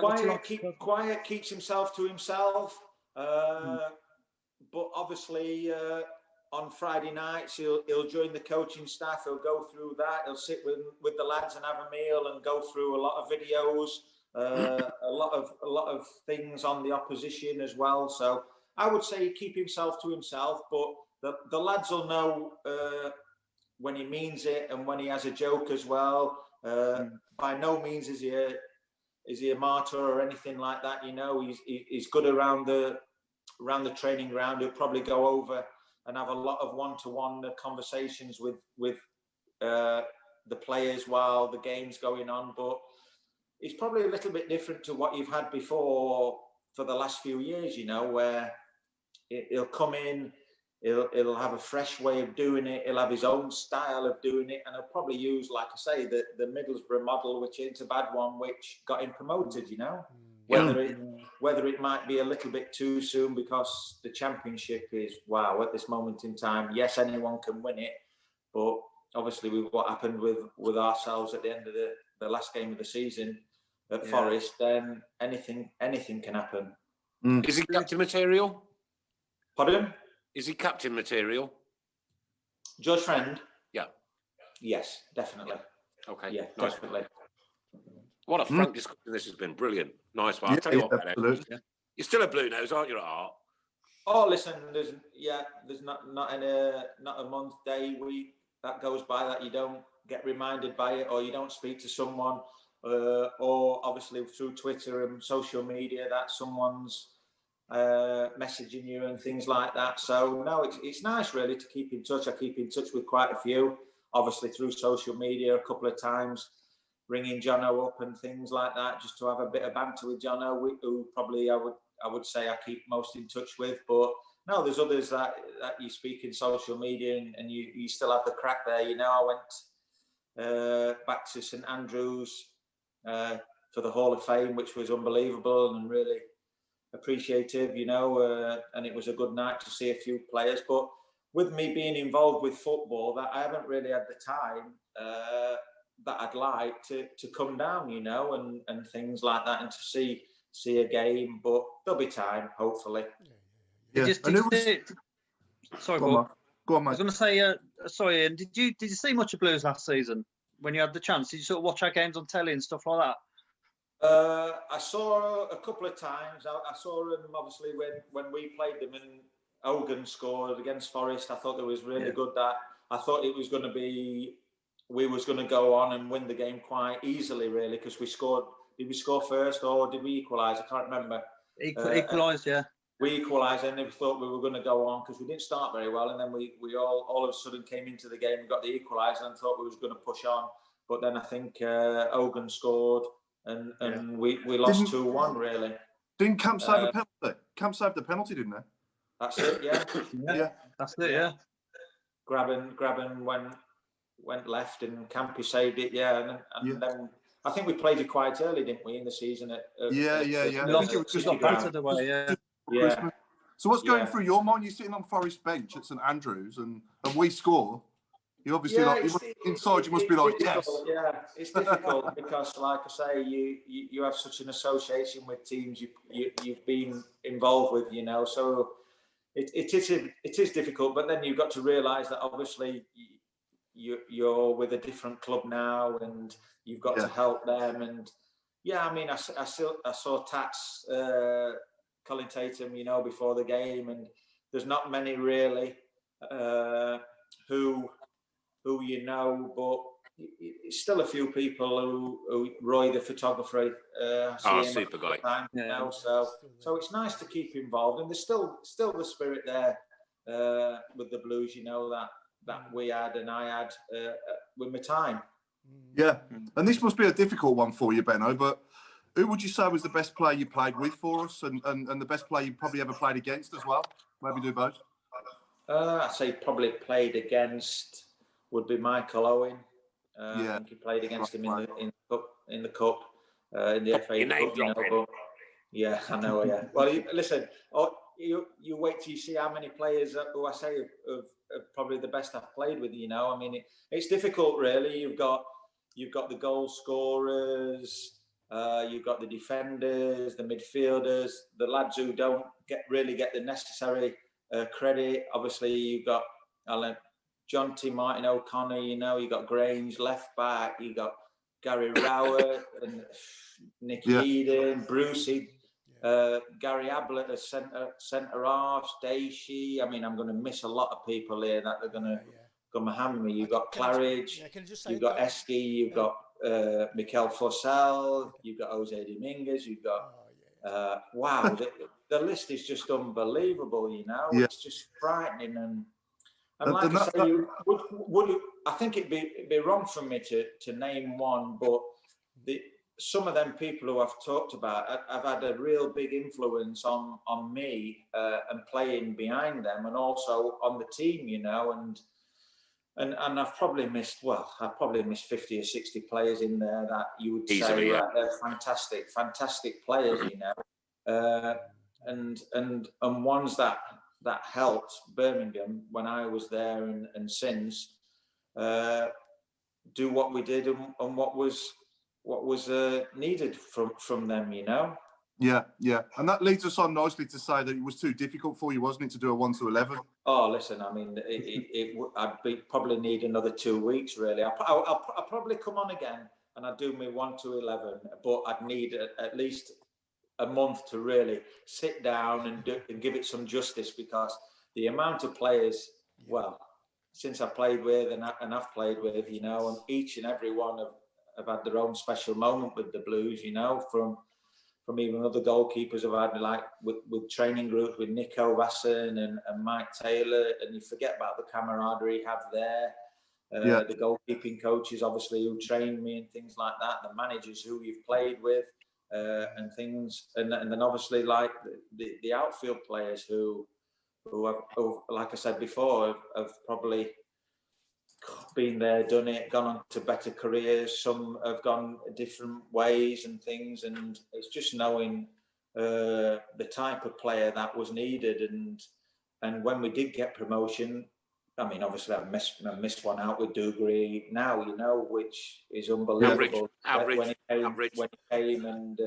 Speaker 6: Quiet, keeps himself to himself. But obviously, on Friday nights, he'll join the coaching staff. He'll go through that. He'll sit with the lads and have a meal and go through a lot of videos, a lot of things on the opposition as well. So I would say keep himself to himself, but the lads will know when he means it and when he has a joke as well. By no means is he a martyr or anything like that. You know, he's good around the training ground. He'll probably go over and have a lot of one-to-one conversations with the players while the game's going on. But it's probably a little bit different to what you've had before for the last few years, you know, where he'll come in, he'll have a fresh way of doing it, he'll have his own style of doing it, and he'll probably use, like I say, the Middlesbrough model, which ain't a bad one, which got him promoted, you know. Whether it might be a little bit too soon because the Championship is, wow, at this moment in time, yes, anyone can win it, but obviously with what happened with ourselves at the end of the last game of the season at Forest, then anything can happen.
Speaker 2: Is he captain material?
Speaker 6: Pardon?
Speaker 2: Is he captain material?
Speaker 6: George Friend?
Speaker 2: Yeah.
Speaker 6: Yes, definitely.
Speaker 2: Okay.
Speaker 6: Yeah,
Speaker 2: nice.
Speaker 6: definitely.
Speaker 2: What a frank discussion this has been. Brilliant. Nice one. I'll tell you what,
Speaker 4: absolutely.
Speaker 2: You're still a Blue Nose, aren't you, at heart?
Speaker 6: Oh, listen, there's not a month, day, week that goes by that you don't get reminded by it, or you don't speak to someone, or obviously through Twitter and social media that someone's messaging you and things like that. So no, it's nice really to keep in touch. I keep in touch with quite a few, obviously through social media a couple of times, ringing Jono up and things like that, just to have a bit of banter with Jono, who probably I would say I keep most in touch with. But no, there's others that you speak in social media and you still have the crack there. You know, I went back to St Andrews for the Hall of Fame, which was unbelievable and really appreciative, you know, and it was a good night to see a few players. But with me being involved with football, that I haven't really had the time that I'd like to come down, you know, and things like that, and to see a game. But there'll be time, hopefully.
Speaker 4: Yeah.
Speaker 3: Sorry,
Speaker 4: go on, mate.
Speaker 3: I was going to say, sorry, Ian, did you see much of Blues last season when you had the chance? Did you sort of watch our games on telly and stuff like that?
Speaker 6: I saw a couple of times. I saw them obviously when we played them and Hogan scored against Forest. I thought it was really good. That I thought it was going to be, we was going to go on and win the game quite easily, really, because we scored. Did we score first or did we equalise? I can't remember.
Speaker 3: Equalised, yeah.
Speaker 6: We equalised and we thought we were going to go on because we didn't start very well, and then we all of a sudden came into the game and got the equaliser and thought we was going to push on. But then I think Hogan scored and we lost 2-1 really.
Speaker 4: Didn't Camp save a penalty? Camp saved the penalty, didn't they?
Speaker 6: That's it, yeah.
Speaker 4: Yeah.
Speaker 3: That's it, yeah.
Speaker 6: Graben went left and Campy saved it, yeah. And then I think we played it quite early, didn't we, in the season?
Speaker 3: We got battered away, yeah.
Speaker 6: Yeah.
Speaker 4: So what's going through your mind? You're sitting on Forest bench at St Andrews and we score. You obviously inside you must be like, yes.
Speaker 6: Yeah, it's difficult because, like I say, you have such an association with teams you've been involved with, you know. So it is difficult, but then you've got to realise that obviously you're with a different club now, and you've got to help them. And I mean, I saw Tats, Colin Tatum, you know, before the game, and there's not many really who you know, but it's still a few people who Roy the photographer,
Speaker 2: super guy.
Speaker 6: Time, you know, so it's nice to keep involved, and there's still the spirit there with the Blues, you know, that we had and I had with my time.
Speaker 4: Yeah, and this must be a difficult one for you, Benno, but who would you say was the best player you played with for us and the best player you probably ever played against as well? Maybe do both.
Speaker 6: I'd say probably played against would be Michael Owen. I think he played against him in the cup, in the FA Cup, you know. But yeah, I know. Yeah. Well, listen, you wait till you see how many players who I say of probably the best I've played with. You know, I mean, it's difficult, really. You've got the goal scorers, you've got the defenders, the midfielders, the lads who don't really get the necessary credit. Obviously, you've got John T. Martin O'Connor, you know, you got Grange, left back, you got Gary Rowett and Nicky Eden, Brucey, Gary Ablett as centre half, Stacey. I mean, I'm going to miss a lot of people here that they're going to come and hammer me. You've got Claridge, you've got Esky, you've got Mikel Forsell, you've got Jose Dominguez, you've got wow, the list is just unbelievable. You know, it's just frightening and like I say, I think it'd be wrong for me to name one, but some of them people who I've talked about have had a real big influence on me and playing behind them, and also on the team, you know, and I've probably missed 50 or 60 players in there that you would say they're fantastic players, you know, and ones that helped Birmingham when I was there and since do what we did and what was needed from them, you know.
Speaker 4: Yeah, and that leads us on nicely to say that it was too difficult for you, wasn't it, to do a 1 to 11?
Speaker 6: Oh, listen, I mean, I'd probably need another 2 weeks, really. I'll probably come on again and I'd do me 1 to 11, but I'd need at least a month to really sit down and give it some justice, because the amount of players, well, since I've played with and I've played with, you know, and each and every one have had their own special moment with the Blues, you know, from even other goalkeepers I've had, like with training groups with Nico Vasson and Mike Taylor, and you forget about the camaraderie you have there. The goalkeeping coaches, obviously, who trained me and things like that, the managers who you've played with and things, and then obviously like the outfield players who have, like I said before, have probably been there, done it, gone on to better careers. Some have gone different ways and things, and it's just knowing the type of player that was needed. And when we did get promotion, I mean, obviously I missed one out with Dougray now, you know, which is unbelievable.
Speaker 2: Average.
Speaker 6: When he came and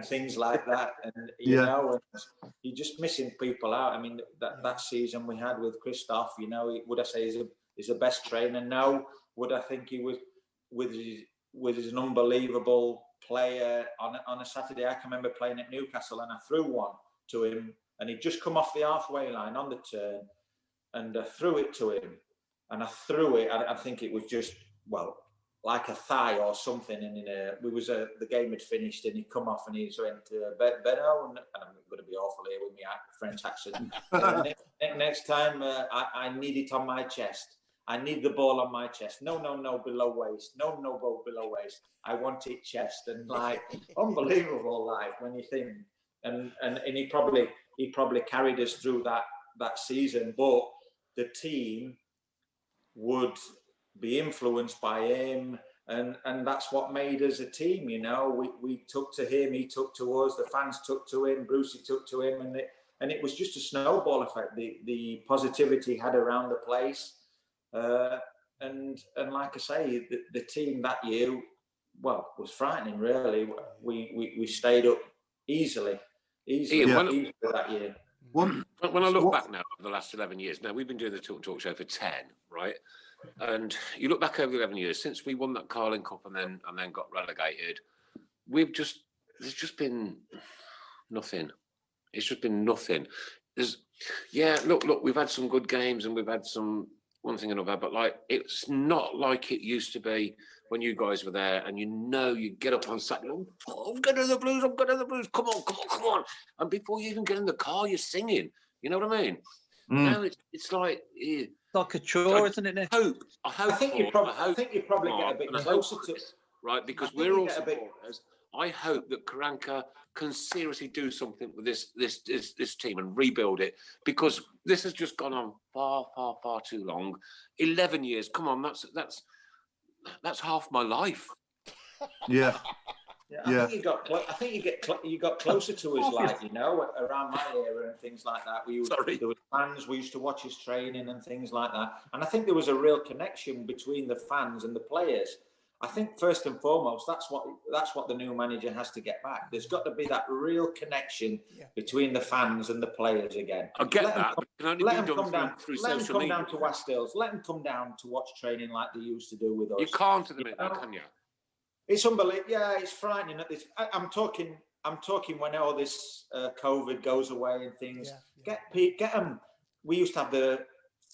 Speaker 6: things like that, and you know, and you're just missing people out. I mean, that season we had with Christoph, you know, would I say he's the best trainer? No. Would I think he was with his an unbelievable player on a Saturday? I can remember playing at Newcastle and I threw one to him, and he'd just come off the halfway line on the turn. And I threw it to him, and I think it was just, well, like a thigh or something. And the game had finished, and he come off, and he went to Benno, and I'm going to be awful here with my French accent. Next time, I need it on my chest. I need the ball on my chest. No, below waist. No, ball below waist. I want it chest. And like, unbelievable, like when you think, and he probably carried us through that season, but the team would be influenced by him, and that's what made us a team, you know. We took to him, he took to us, the fans took to him, Brucey took to him, and it was just a snowball effect. The positivity he had around the place, and like I say, the team that year, well, was frightening, really. We stayed up easily that year.
Speaker 2: When I look back now over the last 11 years, now we've been doing the Talk Show for 10, right? And you look back over 11 years since we won that Carling Cup and then got relegated. There's just been nothing. It's just been nothing. Look, we've had some good games and we've had some one thing and another, but like it's not like it used to be when you guys were there, and you know you get up on Saturday, I'm going to the Blues, come on. And before you even get in the car, you're singing. You know what I mean? Now it's like
Speaker 3: a chore, isn't it, Nick?
Speaker 6: I think you probably get a bit closer to it.
Speaker 2: Right, because we're all supporters. I hope that Karanka can seriously do something with this team and rebuild it, because this has just gone on far too long. 11 years, come on, that's half my life.
Speaker 4: Yeah.
Speaker 6: I think you got closer to us, like, you know, around my era and things like that. There were fans. We used to watch his training and things like that. And I think there was a real connection between the fans and the players. I think first and foremost, that's what the new manager has to get back. There's got to be that real connection between the fans and the players again.
Speaker 2: I get that. Let them come down
Speaker 6: to West-Hills. Let them come down to watch training like they used to do with us.
Speaker 2: You can't at the minute, can you?
Speaker 6: It's unbelievable. Yeah, it's frightening at this. I'm talking when all this COVID goes away and things. Get them. We used to have the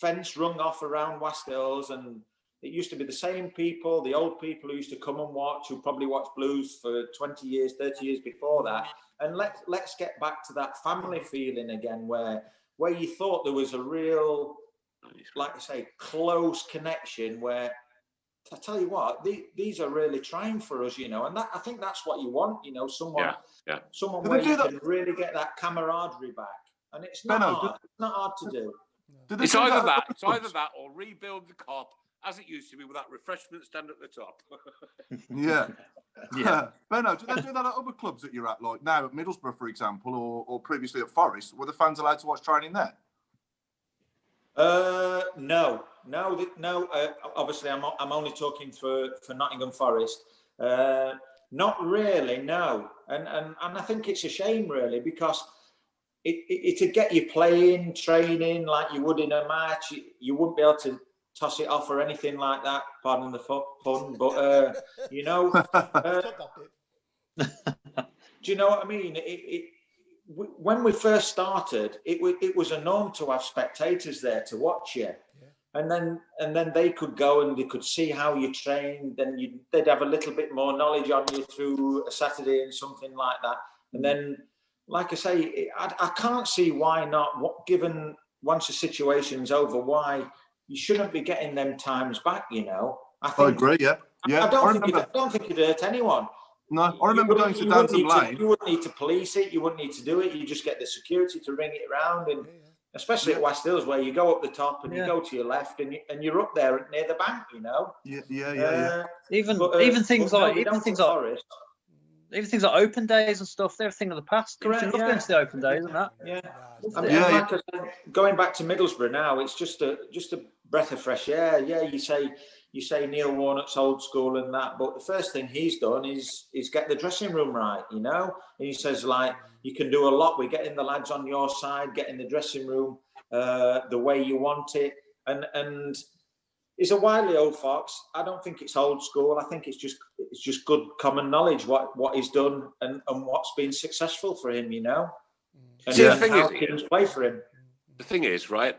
Speaker 6: fence rung off around West-Hills, and it used to be the same people, the old people who used to come and watch, who probably watched Blues for 20 years, 30 years before that. And let's get back to that family feeling again, where you thought there was a real, like I say, close connection. Where I tell you what, these are really trying for us, and that I think that's what you want, someone where you can really get that camaraderie back. And it's not hard. It's not hard to do.
Speaker 2: It's either that or rebuild the Cop as it used to be with that refreshment stand at the top.
Speaker 4: Yeah. Benno, do they do that at other clubs that you're at, like now at Middlesbrough, for example, or previously at Forest? Were the fans allowed to watch training there?
Speaker 6: No. Obviously, I'm only talking for Nottingham Forest. Not really, no. And I think it's a shame, really, because it'd get you playing, training like you would in a match. You wouldn't be able to toss it off or anything like that. Pardon the pun, but do you know what I mean? When we first started, it was a norm to have spectators there to watch you, and then they could go and they could see how you trained. Then they'd have a little bit more knowledge on you through a Saturday and something like that. And then, like I say, I can't see why not. Given once the situation's over, why you shouldn't be getting them times back. I
Speaker 4: agree. Yeah.
Speaker 6: I don't think it'd hurt anyone.
Speaker 4: No, I remember going to Danton Lane.
Speaker 6: You wouldn't need to police it. You wouldn't need to do it. You just get the security to ring it around, and especially at West Hills, where you go up the top and you go to your left, and you're up there near the bank.
Speaker 4: Yeah.
Speaker 3: Even things like open days and stuff, they're a thing of the past.
Speaker 6: Correct,
Speaker 3: Nothing against the open days and that.
Speaker 6: Like I said, going back to Middlesbrough now, it's just a breath of fresh air. Yeah, you say Neil Warnock's old school and that, but the first thing he's done is get the dressing room right, And he says, like, you can do a lot with getting the lads on your side, getting the dressing room the way you want it, and he's a wily old fox. I don't think it's old school. I think it's just good common knowledge what he's done and what's been successful for him, And
Speaker 2: See, the thing
Speaker 6: how
Speaker 2: is,
Speaker 6: teams play for him.
Speaker 2: The thing is, right?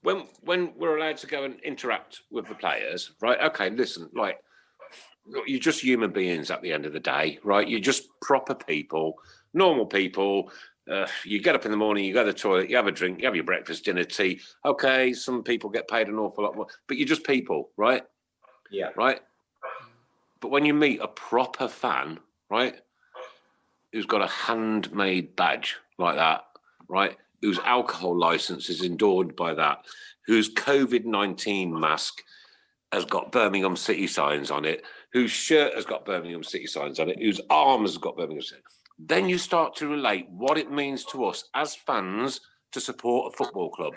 Speaker 2: When we're allowed to go and interact with the players, right? Okay, listen, like, you're just human beings at the end of the day, right? You're just proper people, normal people. You get up in the morning, you go to the toilet, you have a drink, you have your breakfast, dinner, tea. Okay, some people get paid an awful lot more, but you're just people, right?
Speaker 6: Yeah.
Speaker 2: Right? But when you meet a proper fan, right, who's got a handmade badge like that, right, whose alcohol license is endorsed by that, whose COVID-19 mask has got Birmingham City signs on it, whose shirt has got Birmingham City signs on it, whose arm has got Birmingham City. Then you start to relate what it means to us as fans to support a football club.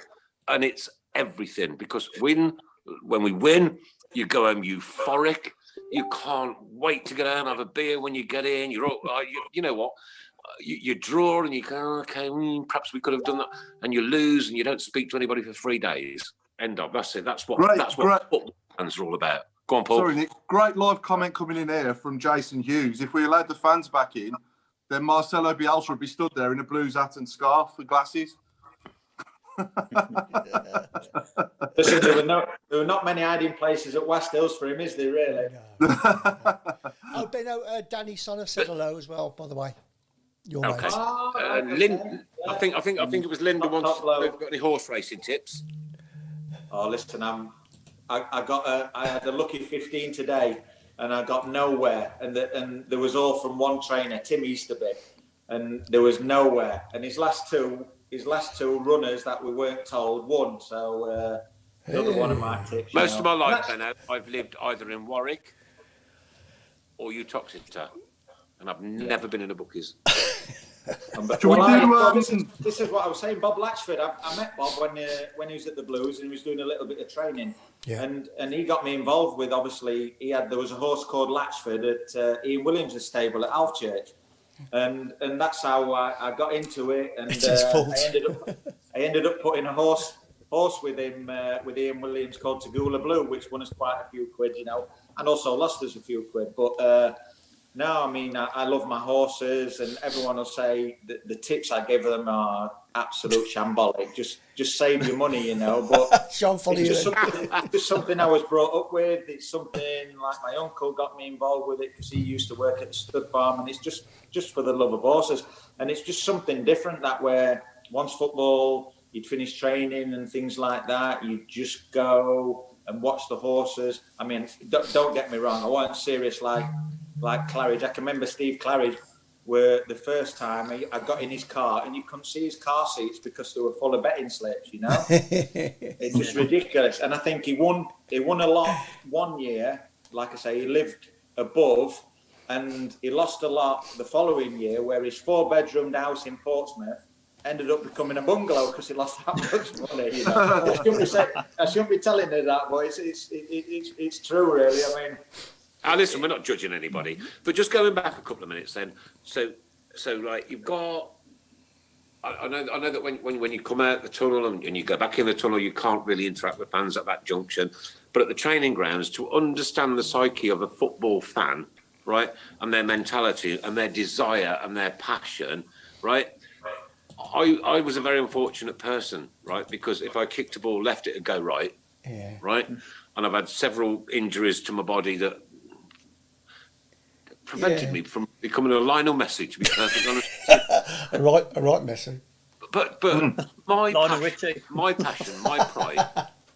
Speaker 2: And it's everything, because when we win, you go home euphoric. You can't wait to get home, have a beer when you get in. You know what? You draw and you go, okay, perhaps we could have done that, and you lose and you don't speak to anybody for 3 days. End of. That's it. That's what football fans are all about. Go on, Paul.
Speaker 4: Sorry, Nick. Great live comment coming in here from Jason Hughes. If we allowed the fans back in, then Marcelo Bielsa would be stood there in a Blues hat and scarf with glasses.
Speaker 6: Listen, there were not many hiding places at West Hills for him, is there, really?
Speaker 5: No. Benno, Danny Sonner said hello as well, by the way. Your
Speaker 2: okay.
Speaker 5: Lynn,
Speaker 2: I think it was Linda once. Got any horse racing tips?
Speaker 6: Oh, listen, I had a lucky 15 today, and I got nowhere. And there was all from one trainer, Tim Easterby, and there was nowhere. And his last two runners that we weren't told won. So another one of my tips.
Speaker 2: Most of my life, Benno, I've lived either in Warwick or Uttoxeter, and I've never been in a bookies.
Speaker 6: This is what I was saying. Bob Latchford. I met Bob when he was at the Blues and he was doing a little bit of training.
Speaker 5: Yeah.
Speaker 6: And he got me involved with, obviously, there was a horse called Latchford at Ian Williams' stable at Alfchurch. And that's how I got into it. And
Speaker 5: it's his fault.
Speaker 6: I ended up putting a horse with him, with Ian Williams, called Tagula Blue, which won us quite a few quid, and also lost us a few quid. But No, I mean, I love my horses, and everyone will say that the tips I give them are absolute shambolic. Just save your money, you know. But
Speaker 5: Sean, follow you.
Speaker 6: it's just something I was brought up with. It's something like my uncle got me involved with it because he used to work at the stud farm, and it's just for the love of horses. And it's just something different that where once football, you'd finish training and things like that, you just go and watch the horses. I mean, don't get me wrong, I wasn't serious like Claridge. I can remember Steve Claridge, where the first time I got in his car and you couldn't see his car seats because they were full of betting slips, you know. It's just ridiculous. And I think he won a lot one year. Like I say, he lived above, and he lost a lot the following year, where his 4-bedroomed house in Portsmouth ended up becoming a bungalow because he lost that much money. You know, I shouldn't be telling her that, but it's true, really. I mean.
Speaker 2: Listen, we're not judging anybody, but just going back a couple of minutes then. So like you've got, I know that when you come out the tunnel and you go back in the tunnel, you can't really interact with fans at that junction. But at the training grounds, to understand the psyche of a football fan, right, and their mentality and their desire and their passion, right. I was a very unfortunate person, right, because if I kicked a ball left, it'd go right, right, and I've had several injuries to my body that prevented me from becoming a Lionel Messi, to be perfectly honest.
Speaker 5: a right Messi.
Speaker 2: But my passion, my pride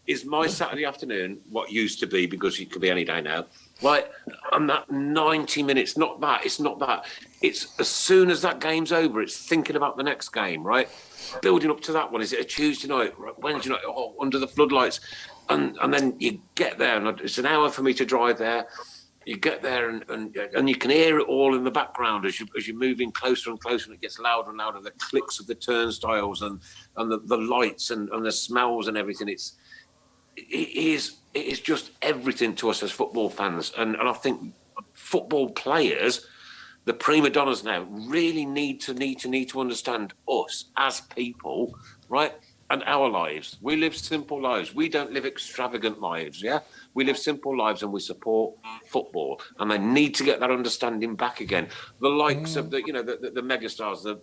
Speaker 2: is my Saturday afternoon, what used to be, because it could be any day now, right? And that 90 minutes, it's not that. It's as soon as that game's over, it's thinking about the next game, right? Building up to that one. Is it a Tuesday night, Wednesday night, under the floodlights? And then you get there, and it's an hour for me to drive there. You get there and you can hear it all in the background as you're moving closer and closer, and it gets louder and louder. The clicks of the turnstiles and the lights and the smells and everything. It is just everything to us as football fans. And I think football players, the prima donnas now, really need to understand us as people, right? And our lives. We live simple lives. We don't live extravagant lives, yeah? We live simple lives and we support football. And they need to get that understanding back again. The likes of the megastars, the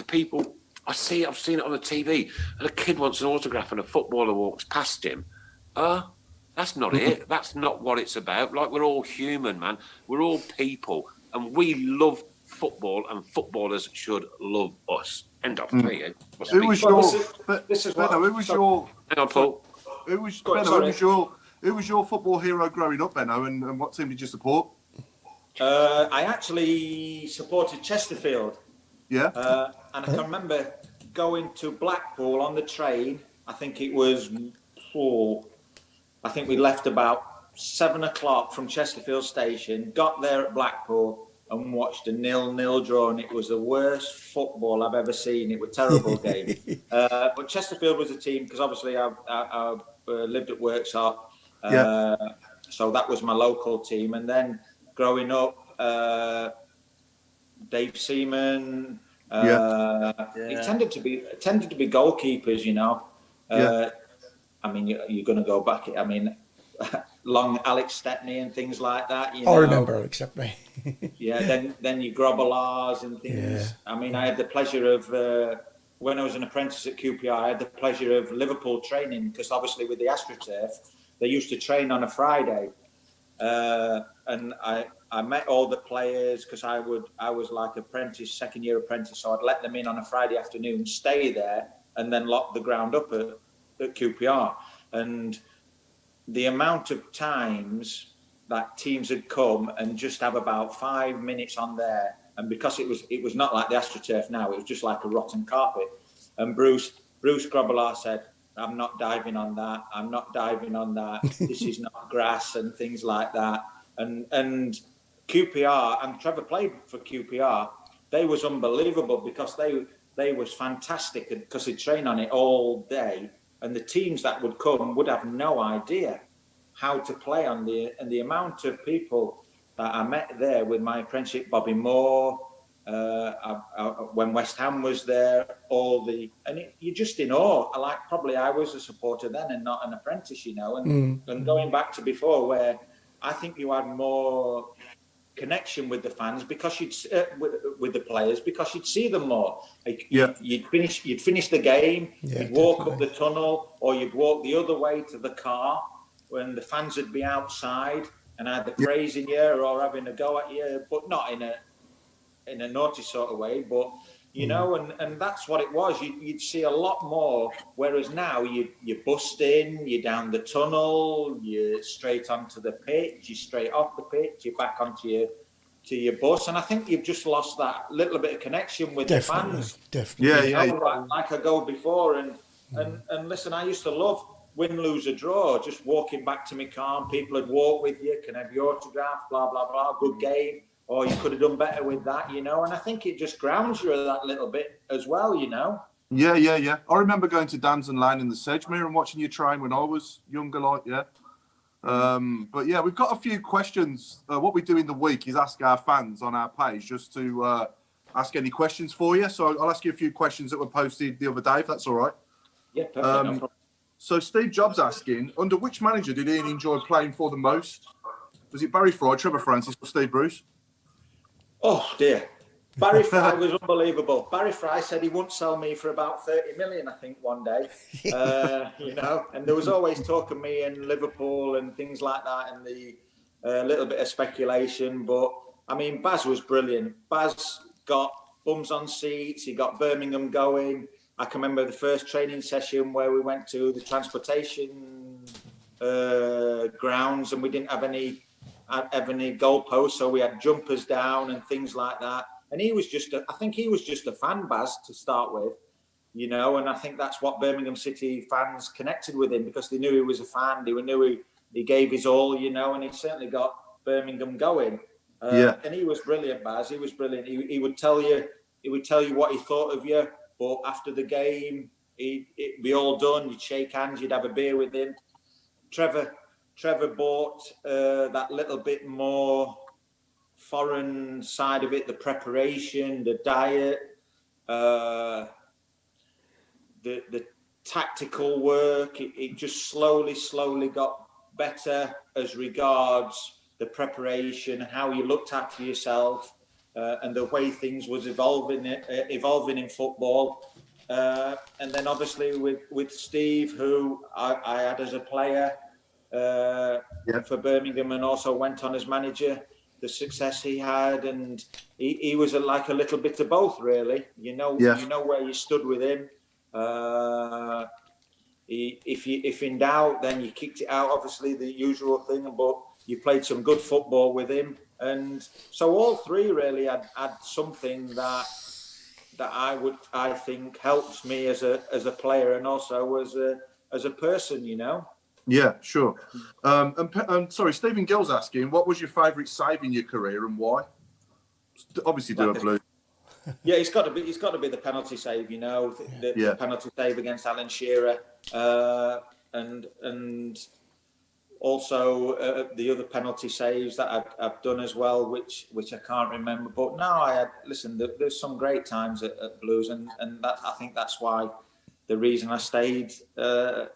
Speaker 2: people, I've seen it on the TV, and a kid wants an autograph and a footballer walks past him. That's not it. That's not what it's about. Like, we're all human, man. We're all people. And we love football, and footballers should love us. End of. Hang on, Paul.
Speaker 4: Who was your football hero growing up, Benno, and what team did you support?
Speaker 6: I actually supported Chesterfield.
Speaker 4: Yeah.
Speaker 6: And I can remember going to Blackpool on the train. I think it was I think we left about 7 o'clock from Chesterfield station, got there at Blackpool and watched a 0-0 draw, and it was the worst football I've ever seen. It was a terrible game. But Chesterfield was a team, because obviously I lived at Worksop, so that was my local team. And then growing up, Dave Seaman, it tended to be goalkeepers, you know. I mean, you're going to go back. I mean, long Alex Stepney and things like that. You know?
Speaker 5: I remember Alex Stepney.
Speaker 6: Then you Grobbelaars and things. Yeah. I mean, I had the pleasure of when I was an apprentice at QPR, I had the pleasure of Liverpool training, because obviously with the AstroTurf, they used to train on a Friday, and I met all the players, because I was like second year apprentice, so I'd let them in on a Friday afternoon, stay there, and then lock the ground up at QPR. And the amount of times that teams had come and just have about 5 minutes on there, and because it was not like the AstroTurf now, it was just like a rotten carpet. And Bruce Grobbelaar said, "I'm not diving on that. I'm not diving on that. This is not grass," and things like that. And QPR, and Trevor played for QPR. They was unbelievable, because they was fantastic, because they train on it all day. And the teams that would come would have no idea how to play on the amount of people that I met there with my apprenticeship, Bobby Moore, when West Ham was there, you're just in awe. I was a supporter then and not an apprentice, you know. And going back to before, where I think you had more connection with the fans because with the players because you'd see them more. Like
Speaker 4: Yeah.
Speaker 6: you'd finish the game,
Speaker 5: Yeah,
Speaker 6: you'd walk up
Speaker 5: definitely.
Speaker 6: the tunnel, or you'd walk the other way to the car when the fans would be outside and either praising you or having a go at you, but not in a naughty sort of way, but you know, and that's what it was. You'd see a lot more. Whereas now you bust in, you're down the tunnel, you're straight onto the pitch, you're straight off the pitch, you're back onto your bus, and I think you've just lost that little bit of connection with the fans.
Speaker 5: Definitely.
Speaker 4: Yeah,
Speaker 6: You know, like I go before, and listen, I used to love win, lose, or draw. Just walking back to my car, and people would walk with you, can I have your autograph, blah blah blah, good game. Or you could have done better with that, you know. And I think it just grounds you that little bit as well, you know.
Speaker 4: Yeah. I remember going to Damson Lane in the Sedgemere and watching you train when I was younger, like, yeah. But yeah, we've got a few questions. What we do in the week is ask our fans on our page just to ask any questions for you. So I'll ask you a few questions that were posted the other day, if that's all right.
Speaker 6: Yeah, perfect. No problem.
Speaker 4: So Steve Jobs asking, under which manager did Ian enjoy playing for the most? Was it Barry Fry, Trevor Francis, or Steve Bruce?
Speaker 6: Oh dear, Barry Fry was unbelievable. Barry Fry said he wouldn't sell me for about 30 million, I think, one day. You know, and there was always talk of me in Liverpool and things like that, and the little bit of speculation. But I mean, Baz was brilliant. Baz got bums on seats. He got Birmingham going. I can remember the first training session where we went to the transportation grounds, and we didn't have any goalposts, so we had jumpers down and things like that. And he was I think he was just a fan, Baz, to start with, you know. And I think that's what Birmingham City fans connected with him, because they knew he was a fan. They knew he gave his all, you know, and he certainly got Birmingham going. And he was brilliant, Baz. He was brilliant. He would tell you what he thought of you, but after the game, it'd be all done. You'd shake hands, you'd have a beer with him. Trevor bought that little bit more foreign side of it, the preparation, the diet, the tactical work. It just slowly got better as regards the preparation, how you looked after yourself, and the way things was evolving in football. And then obviously with Steve, who I had as a player, for Birmingham, and also went on as manager, the success he had, and he was like a little bit of both, really. You know where you stood with him. If in doubt, then you kicked it out, obviously the usual thing, but you played some good football with him. And so all three really had something that I think helps me as a player and also as a person, you know.
Speaker 4: Yeah, sure. Sorry, Stephen Gill's asking, what was your favourite save in your career and why? Obviously, do a blue.
Speaker 6: Yeah, it's got to be the penalty save, you know, the penalty save against Alan Shearer, and also the other penalty saves that I've done as well, which I can't remember. But no, there's some great times at Blues, and that, I think that's why the reason I stayed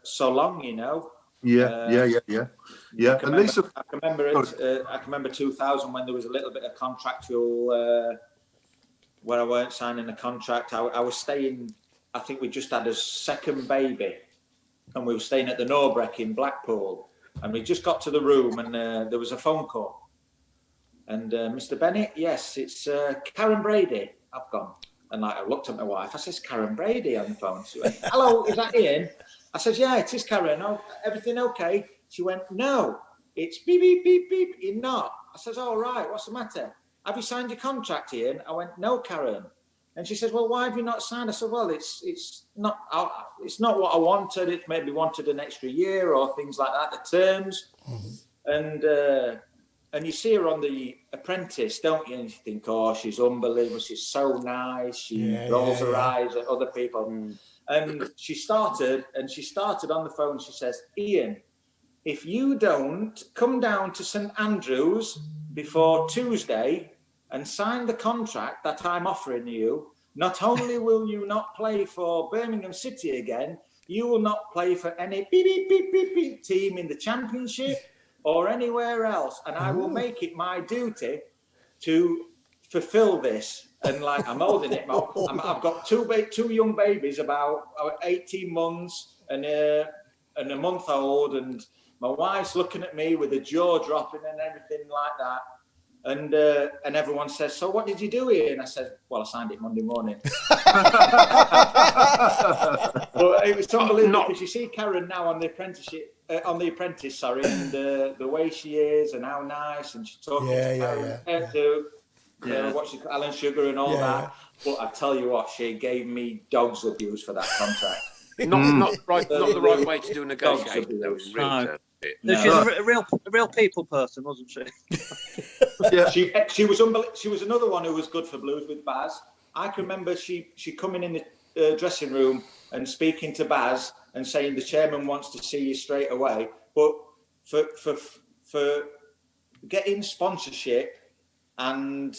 Speaker 6: so long, you know. Yeah. I can remember 2000 when there was a little bit of contractual where I weren't signing a contract. I was staying. I think we just had a second baby, and we were staying at the Norbreck in Blackpool. And we just got to the room, and there was a phone call. And Mr. Bennett, yes, it's Karen Brady. I've gone. And I looked at my wife. I says, Karen Brady on the phone. She went, hello, is that Ian? I says, yeah, it is Karen. Oh, everything okay? She went, no, it's beep, beep, beep, beep. You're not. I says, all right, what's the matter? Have you signed your contract, Ian? I went, no, Karen. And she says, well, why have you not signed? I said, well, it's not what I wanted. It maybe wanted an extra year or things like that, the terms. Mm-hmm. And you see her on The Apprentice, don't you? And you think, oh, she's unbelievable. She's so nice. She rolls her eyes at other people. Mm. And she started on the phone. She says, Ian, if you don't come down to St Andrews before Tuesday and sign the contract that I'm offering you, not only will you not play for Birmingham City again, you will not play for any beep, beep, beep, beep, team in the Championship or anywhere else. And I will make it my duty to fulfill this. And like, I'm holding it. I've got two young babies, about 18 months and a month old, and my wife's looking at me with a jaw dropping and everything like that. And everyone says, "So what did you do here?" And I said, "Well, I signed it Monday morning." But it was unbelievable because you see Karen now on the Apprentice, and the way she is and how nice, and she's talking to what she Alan Sugar and all that. But I tell you what, she gave me dog's abuse for that contract.
Speaker 2: Not the right way to do a negotiation. Though, in real terms.
Speaker 3: No. She's a real people person, wasn't she?
Speaker 6: Yeah, she was unbelievable. She was another one who was good for Blues with Baz. I can remember she coming in the dressing room and speaking to Baz and saying the chairman wants to see you straight away. But for getting sponsorship and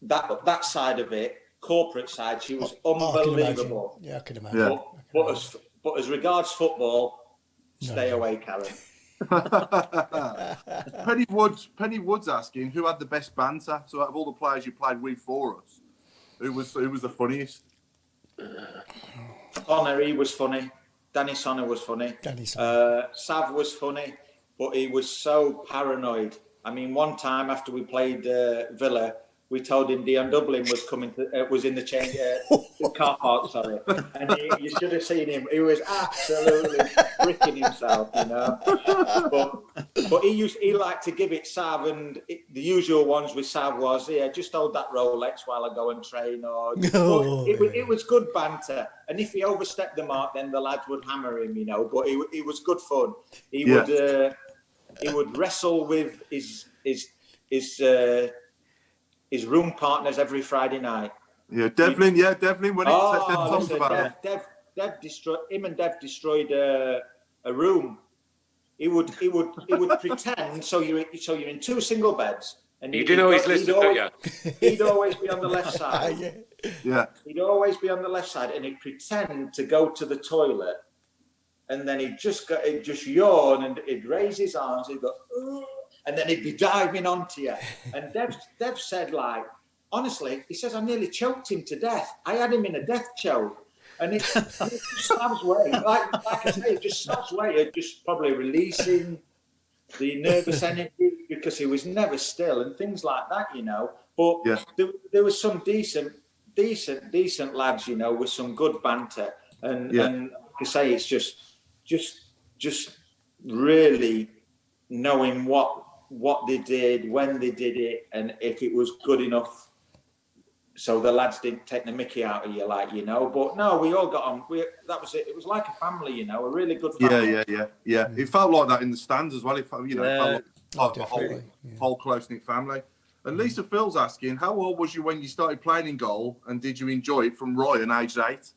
Speaker 6: that side of it, corporate side, she was unbelievable.
Speaker 5: I can imagine.
Speaker 6: But as regards football, stay away, Karen.
Speaker 4: Penny Wood's asking who had the best banter. So out of all the players you played with for us, who was the funniest?
Speaker 6: Sonner, was funny. Danny Sonner was funny. Sav was funny, but he was so paranoid. I mean, one time after we played Villa, we told him Dion Dublin was coming was in the change car park, sorry. And you should have seen him. He was absolutely freaking himself, you know. But he liked to give it Sav, and the usual ones with Sav was, just hold that Rolex while I go and train. It was good banter. And if he overstepped the mark, then the lads would hammer him, you know. But it was good fun. He would wrestle with his room partners every Friday night. Yeah, Devlin. When Dev destroyed him, and Dev destroyed a room. He would pretend so you're in two single beds, and
Speaker 2: you do know he's listening, don't you?
Speaker 6: He'd always be on the left side. He'd always be on the left side, and he'd pretend to go to the toilet, and then he'd just yawn, and he'd raise his arms. He'd go, "Ugh," and then he'd be diving onto you. And Dev said, like, honestly, he says, I nearly choked him to death. I had him in a death choke. And it just Sav's way. Like I say, it just Sav's way of just probably releasing the nervous energy because he was never still and things like that, you know. But there was some decent lads, you know, with some good banter. And like I say, it's just really knowing what they did, when they did it, and if it was good enough so the lads didn't take the mickey out of you, like, you know. But no, we all got on. That was it. It was like a family, you know, a really good family. Yeah. It felt like that in the stands as well. It felt like a whole close-knit family. And Lisa Phil's asking, how old was you when you started playing in goal, and did you enjoy it from Ryan, aged 8?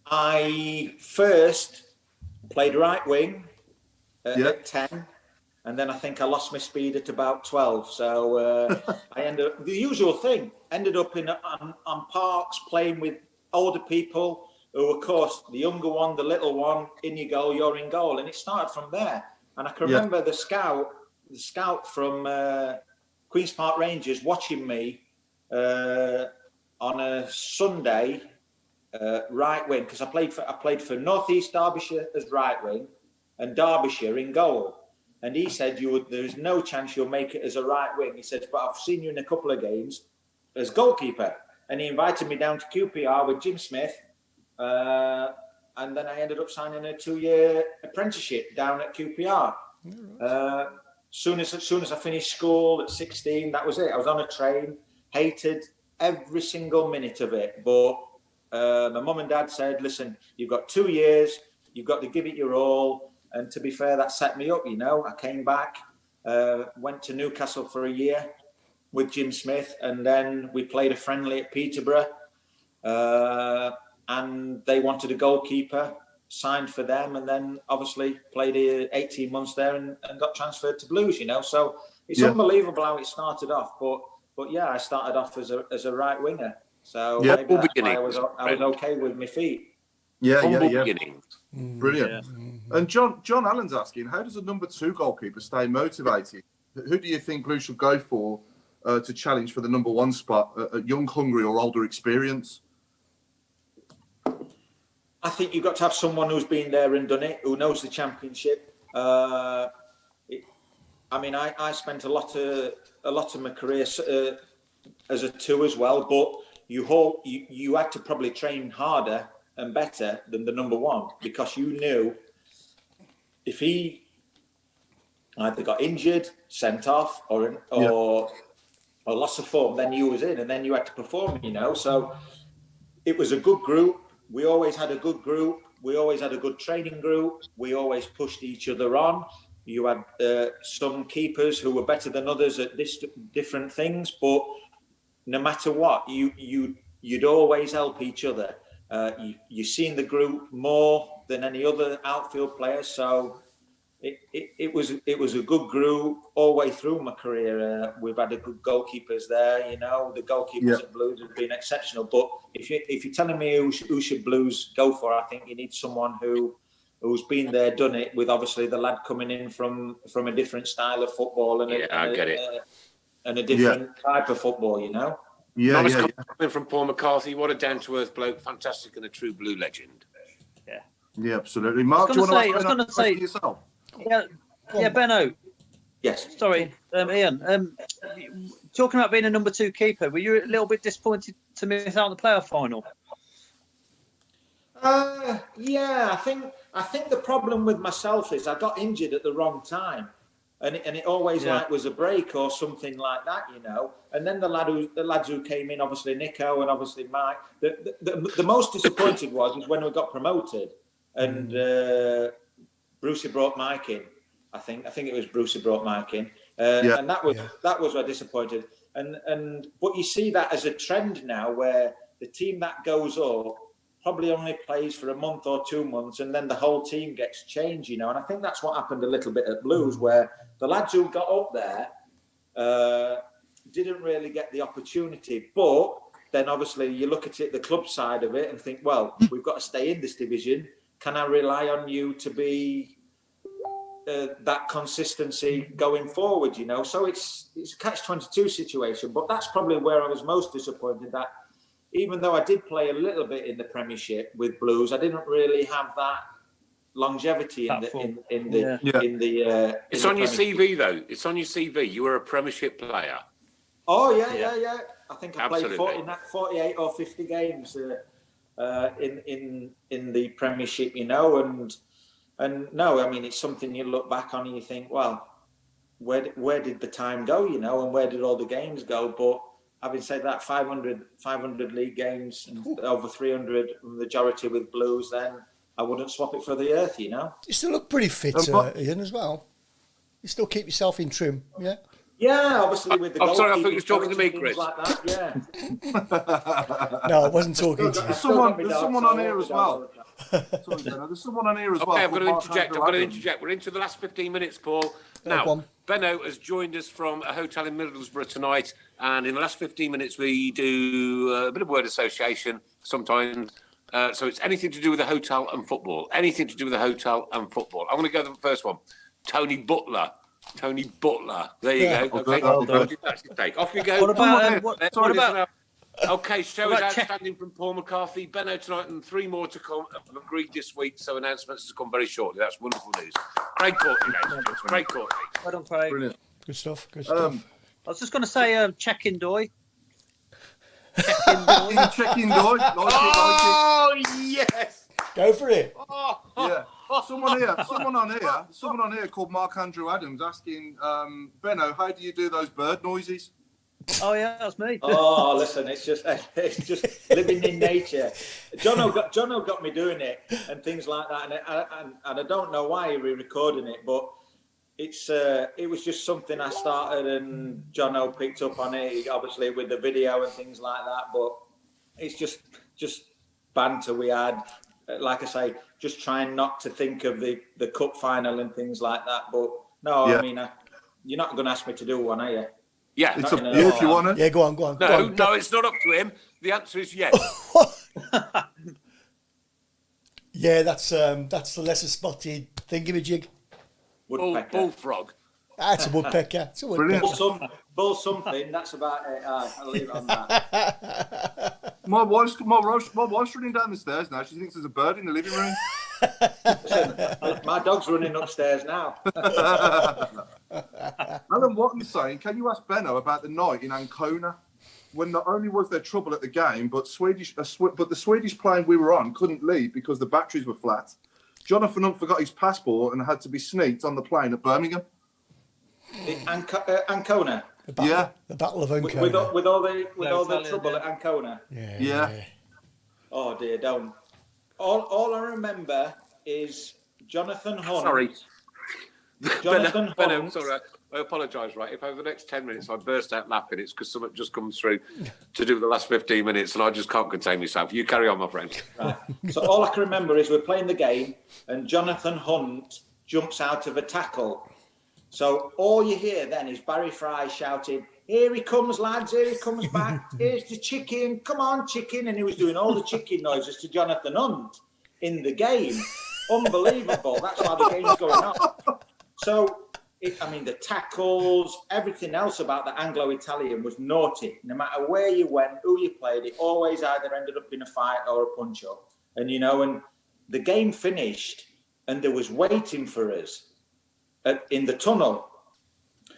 Speaker 6: I first played right wing at 10. And then I think I lost my speed at about 12. So I ended up, the usual thing, ended up on parks playing with older people who, of course, the younger one, the little one, in your goal, you're in goal. And it started from there. And I can remember the scout from Queen's Park Rangers watching me on a Sunday right wing, because I played for North East Derbyshire as right wing and Derbyshire in goal. And he said, there's no chance you'll make it as a right wing. He said, but I've seen you in a couple of games as goalkeeper. And he invited me down to QPR with Jim Smith. And then I ended up signing a 2-year apprenticeship down at QPR. Soon as I finished school at 16, that was it. I was on a train, hated every single minute of it. But my mum and dad said, listen, you've got 2 years, you've got to give it your all. And to be fair, that set me up, you know. I came back, went to Newcastle for a year with Jim Smith, and then we played a friendly at Peterborough. And they wanted a goalkeeper, signed for them, and then obviously played 18 months there and got transferred to Blues, you know. So it's unbelievable how it started off. But yeah, I started off as a right winger. So maybe that's why I was okay with my feet. Beginnings. Brilliant. And John Allen's asking, how does a number 2 goalkeeper stay motivated? Who do you think Blues should go for
Speaker 4: to challenge for the number 1 spot? Young, hungry, or older experience?
Speaker 6: I think you've got to have someone who's been there and done it, who knows the Championship. I spent a lot of my career as a 2 as well, but you had to probably train harder and better than the number 1, because you knew if he either got injured, sent off, or lost of form, then you was in, and then you had to perform. So it was a good group. We always had a good group. We always had a good training group. We always pushed each other on. You had some keepers who were better than others at different things, but no matter what, you'd always help each other. You've seen the group more than any other outfield player, so it was a good group all the way through my career. We've had a good goalkeepers there. The goalkeepers at Blues have been exceptional. But if you're telling me who should Blues go for, I think you need someone who's been there, done it, with obviously the lad coming in from a different style of football and a different type of football.
Speaker 2: Coming from Paul McCarthy, what a down-to-earth bloke, fantastic, and a true Blue legend.
Speaker 4: Yeah, absolutely. Mark, do you want to say yourself?
Speaker 3: Yeah, Benno.
Speaker 6: Yes.
Speaker 3: Sorry, Ian. Talking about being a number 2 keeper, were you a little bit disappointed to miss out on the playoff final?
Speaker 6: Yeah, I think the problem with myself is I got injured at the wrong time, and it always was a break or something like that, And then the lads who came in, obviously Nico and obviously Mike. The most disappointed was when we got promoted, and Brucey brought Mike in. I think it was Brucey brought Mike in, and that was what disappointed. But you see that as a trend now, where the team that goes up probably only plays for a month or 2 months, and then the whole team gets changed, And I think that's what happened a little bit at Blues, where the lads who got up there didn't really get the opportunity. But then obviously you look at it, the club side of it, and think, well, we've got to stay in this division. Can I rely on you to be that consistency going forward? So it's a catch-22 situation. But that's probably where I was most disappointed, that even though I did play a little bit in the Premiership with Blues, I didn't really have that longevity in the.
Speaker 2: It's on your CV though. It's on your CV. You were a Premiership player.
Speaker 6: Oh yeah. I think I played 48 or 50 games in the Premiership, and no, I mean, it's something you look back on and you think, well, where did the time go, and where did all the games go? But having said that, 500 league games and over 300 majority with Blues, then I wouldn't swap it for the earth, You
Speaker 5: still look pretty fit, Ian, as well. You still keep yourself in trim, yeah?
Speaker 6: Yeah, obviously with the goalkeeping.
Speaker 2: Sorry, I thought you were talking to me, Chris.
Speaker 6: Like that,
Speaker 5: No, I wasn't talking to you.
Speaker 4: There's someone on here as well. There's someone on here as well.
Speaker 2: Okay, I've got to interject. We're into the last 15 minutes, Paul. Now, Benno has joined us from a hotel in Middlesbrough tonight, and in the last 15 minutes we do a bit of word association sometimes. So it's anything to do with the hotel and football. Anything to do with the hotel and football. I'm going to go to the first one. Tony Butler. There you go. Okay, that's his take. Off you go.
Speaker 3: What about?
Speaker 2: Okay, show is outstanding from Paul McCarthy. Benno tonight and 3 more to come. I've agreed this week, so announcements to come very shortly. That's wonderful news. Craig Courtney, ladies. Craig Courtney.
Speaker 3: Well done, Craig.
Speaker 4: Brilliant.
Speaker 5: Good stuff.
Speaker 3: I was just going to say, check-in Doy.
Speaker 4: Check-in Doy.
Speaker 2: Oh, yes.
Speaker 5: Go for it.
Speaker 4: Yeah. Someone on here called Mark Andrew Adams asking, Benno, how do you do those bird noises?
Speaker 3: Oh yeah, that's me.
Speaker 6: Oh, listen, it's just living in nature. Jono got me doing it and things like that, and I don't know why we're recording it, but it was just something I started, and Jono picked up on it, obviously with the video and things like that. But it's just banter we had. Like I say, just trying not to think of the cup final and things like that. But no, yeah. I mean, you're not going to ask me to do one, are you?
Speaker 2: Yeah,
Speaker 4: it's up to you if you want to.
Speaker 5: Yeah, go on.
Speaker 2: No, it's not up to him. The answer is yes.
Speaker 5: Yeah, that's the lesser spotted thingamajig.
Speaker 2: Bullfrog.
Speaker 5: That's a woodpecker. It's a
Speaker 4: Brilliant.
Speaker 5: woodpecker.
Speaker 6: Bull something. That's about it. I'll leave it on that.
Speaker 4: My wife's running down the stairs now. She thinks there's a bird in the living room.
Speaker 6: My dog's running upstairs now.
Speaker 4: Alan Watton's saying, can you ask Benno about the night in Ancona? When not only was there trouble at the game, but the Swedish plane we were on couldn't leave because the batteries were flat. Jonathan Hunt forgot his passport and had to be sneaked on the plane at Birmingham.
Speaker 6: Ancona.
Speaker 5: The Battle of Ancona.
Speaker 6: With all the trouble at Ancona.
Speaker 4: Yeah.
Speaker 6: Oh dear, don't. All I remember is Jonathan Hunt.
Speaker 2: Sorry.
Speaker 6: Jonathan Hunt.
Speaker 2: Sorry, I apologise, right? If over the next 10 minutes I burst out laughing, it's because something just comes through to do the last 15 minutes and I just can't contain myself. You carry on, my friend.
Speaker 6: Right. So all I can remember is we're playing the game and Jonathan Hunt jumps out of a tackle. So all you hear then is Barry Fry shouting, "Here he comes, lads, here he comes back, here's the chicken, come on, chicken." And he was doing all the chicken noises to Jonathan Hunt in the game. Unbelievable. That's why the game's going on. So, the tackles, everything else about the Anglo-Italian was naughty. No matter where you went, who you played, it always either ended up in a fight or a punch-up. And, and the game finished and there was waiting for us in the tunnel.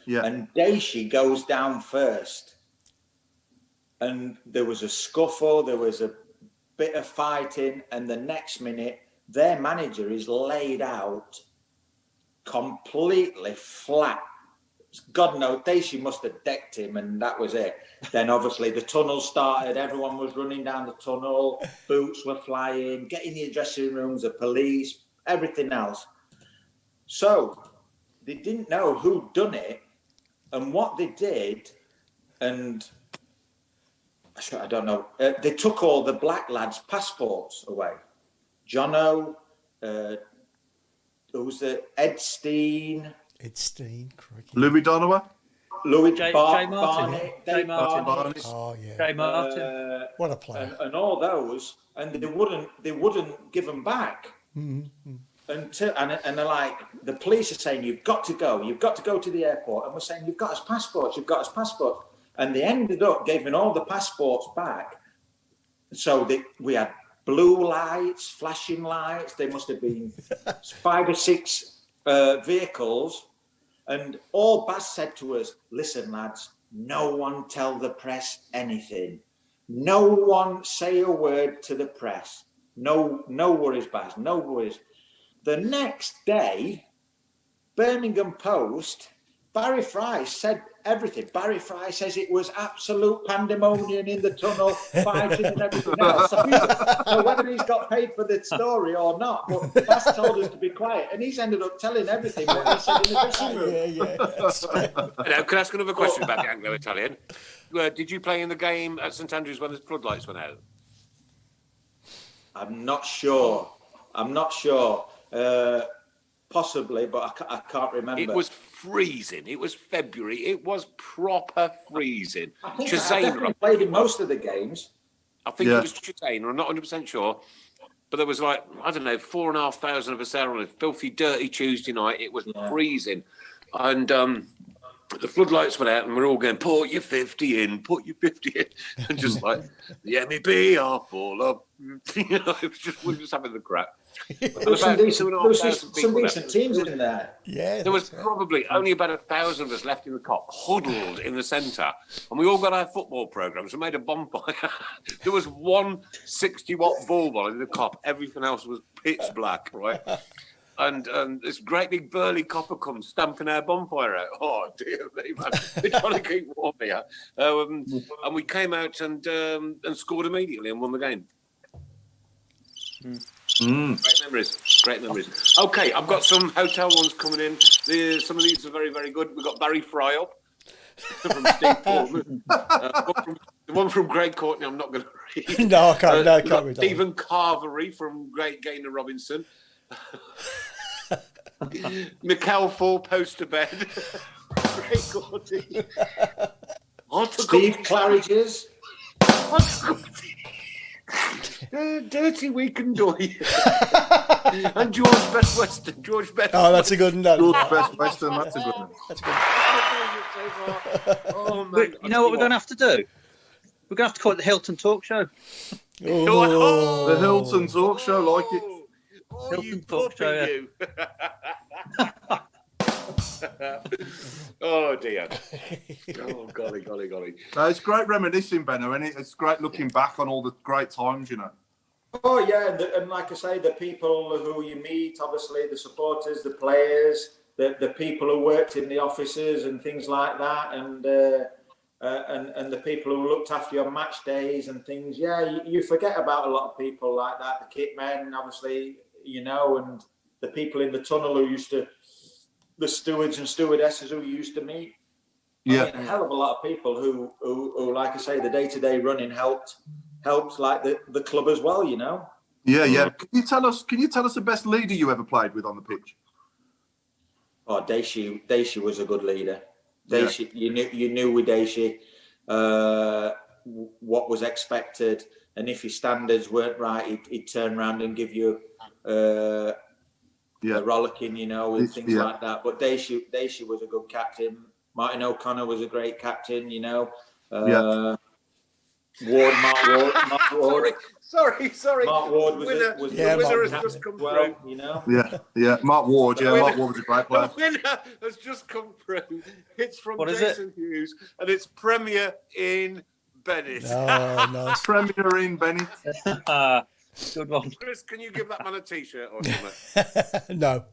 Speaker 6: Yeah. And Daishi goes down first. And there was a scuffle, there was a bit of fighting, and the next minute, their manager is laid out completely flat. God knows, Daishi must have decked him, and that was it. Then obviously the tunnel started, everyone was running down the tunnel, boots were flying, getting the dressing rooms, the police, everything else. So they didn't know who'd done it and what they did, and I don't know, they took all the black lads' passports away. Jono, who was the Ed Steen,
Speaker 4: Louis Donowa,
Speaker 3: Jay Martin.
Speaker 4: Jay Martin.
Speaker 5: Oh yeah,
Speaker 3: Jay Martin.
Speaker 5: What a player!
Speaker 6: And all those, and they wouldn't give them back.
Speaker 5: Mm-hmm.
Speaker 6: Until and they're like, the police are saying you've got to go to the airport, and we're saying you've got his passports, and they ended up giving all the passports back. So we had blue lights, flashing lights. There must have been 5 or 6 vehicles, and all Baz said to us, "Listen, lads, no one tell the press anything. No one say a word to the press. No worries, Baz. No worries." The next day, Birmingham Post, Barry Fry said everything. Barry Fry says it was absolute pandemonium in the tunnel, fighting and everything else. So whether he's got paid for the story or not, but Bass told us to be quiet, and he's ended up telling everything what he said in the dressing room.
Speaker 2: Now, can I ask another question about the Anglo-Italian? Did you play in the game at St Andrews when the floodlights went out?
Speaker 6: I'm not sure. Possibly, but I can't remember.
Speaker 2: It was freezing. It was February. It was proper freezing.
Speaker 6: I think I definitely played in most of the games.
Speaker 2: I think it was Chisane. I'm not 100% sure. But there was 4,500 of us there on a filthy, dirty Tuesday night. It was freezing. And the floodlights went out and we're all going, put your 50 in. And just like, the MEP are full of, we're just having the crap.
Speaker 6: There was some decent teams in there.
Speaker 5: Yeah,
Speaker 2: there was probably only about 1,000 of us left in the cop, huddled in the centre, and we all got our football programmes and made a bonfire. There was one 60-watt ball in the cop. Everything else was pitch black, right? And this great big burly copper comes stamping our bonfire out. Oh dear me, man! We're trying to keep warm here, and we came out and scored immediately and won the game. Great memories. Okay, I've got some hotel ones coming in. Some of these are very, very good. We've got Barry Fry up from Steve Portman. The one from Greg Courtney, I'm not going to read.
Speaker 5: No, I can't. I can't read.
Speaker 2: Stephen Carvery from Great Gaynor Robinson. Mikel Four poster bed. Greg Courtney.
Speaker 6: Steve Claridge's.
Speaker 2: Dirty Weekend Doy. And George Best Western. George Best.
Speaker 5: Oh, that's a good one. That.
Speaker 4: George Best Western, that's a good one.
Speaker 5: That's good.
Speaker 2: Oh, man.
Speaker 3: But you know what we're going to have to do? We're going to have to call it the Hilton Talk Show.
Speaker 5: Oh.
Speaker 4: The Hilton Talk Show, like it.
Speaker 2: Oh,
Speaker 3: Hilton
Speaker 2: you
Speaker 3: Talk Show,
Speaker 2: puppy, you. Oh, dear. Oh, golly.
Speaker 4: No, it's great reminiscing, Benno, and it's great looking back on all the great times, you know.
Speaker 6: Oh yeah, and like I say, the people who you meet, obviously the supporters, the players, the people who worked in the offices and things like that, and the people who looked after your match days and things. Yeah, you forget about a lot of people like that. The kit men, obviously, you know, and the people in the tunnel who used to, the stewards and stewardesses who you used to meet.
Speaker 4: Yeah,
Speaker 6: I mean, a hell of a lot of people who like I say, the day-to-day running helped like the club as well, you know.
Speaker 4: Yeah. Can you tell us the best leader you ever played with on the pitch?
Speaker 6: Oh, Daishi was a good leader. Daishi, yeah. you knew with Daishi what was expected, and if your standards weren't right, he'd turn around and give you a rollicking, you know, and things like that. But Daishi was a good captain. Martin O'Connor was a great captain, you know. Mark Ward.
Speaker 2: Sorry.
Speaker 6: Mark Ward was
Speaker 2: the winner has just come through.
Speaker 6: You know.
Speaker 4: Yeah. Mark Ward. Yeah, Mark Ward was a great player.
Speaker 2: The winner has just come through. It's from
Speaker 3: What is
Speaker 2: Jason Hughes, and it's Premier Ian Bennett.
Speaker 5: Oh, nice.
Speaker 4: Premier Ian Bennett.
Speaker 3: Good one.
Speaker 2: Chris, can you give that man a T-shirt or something?
Speaker 5: No.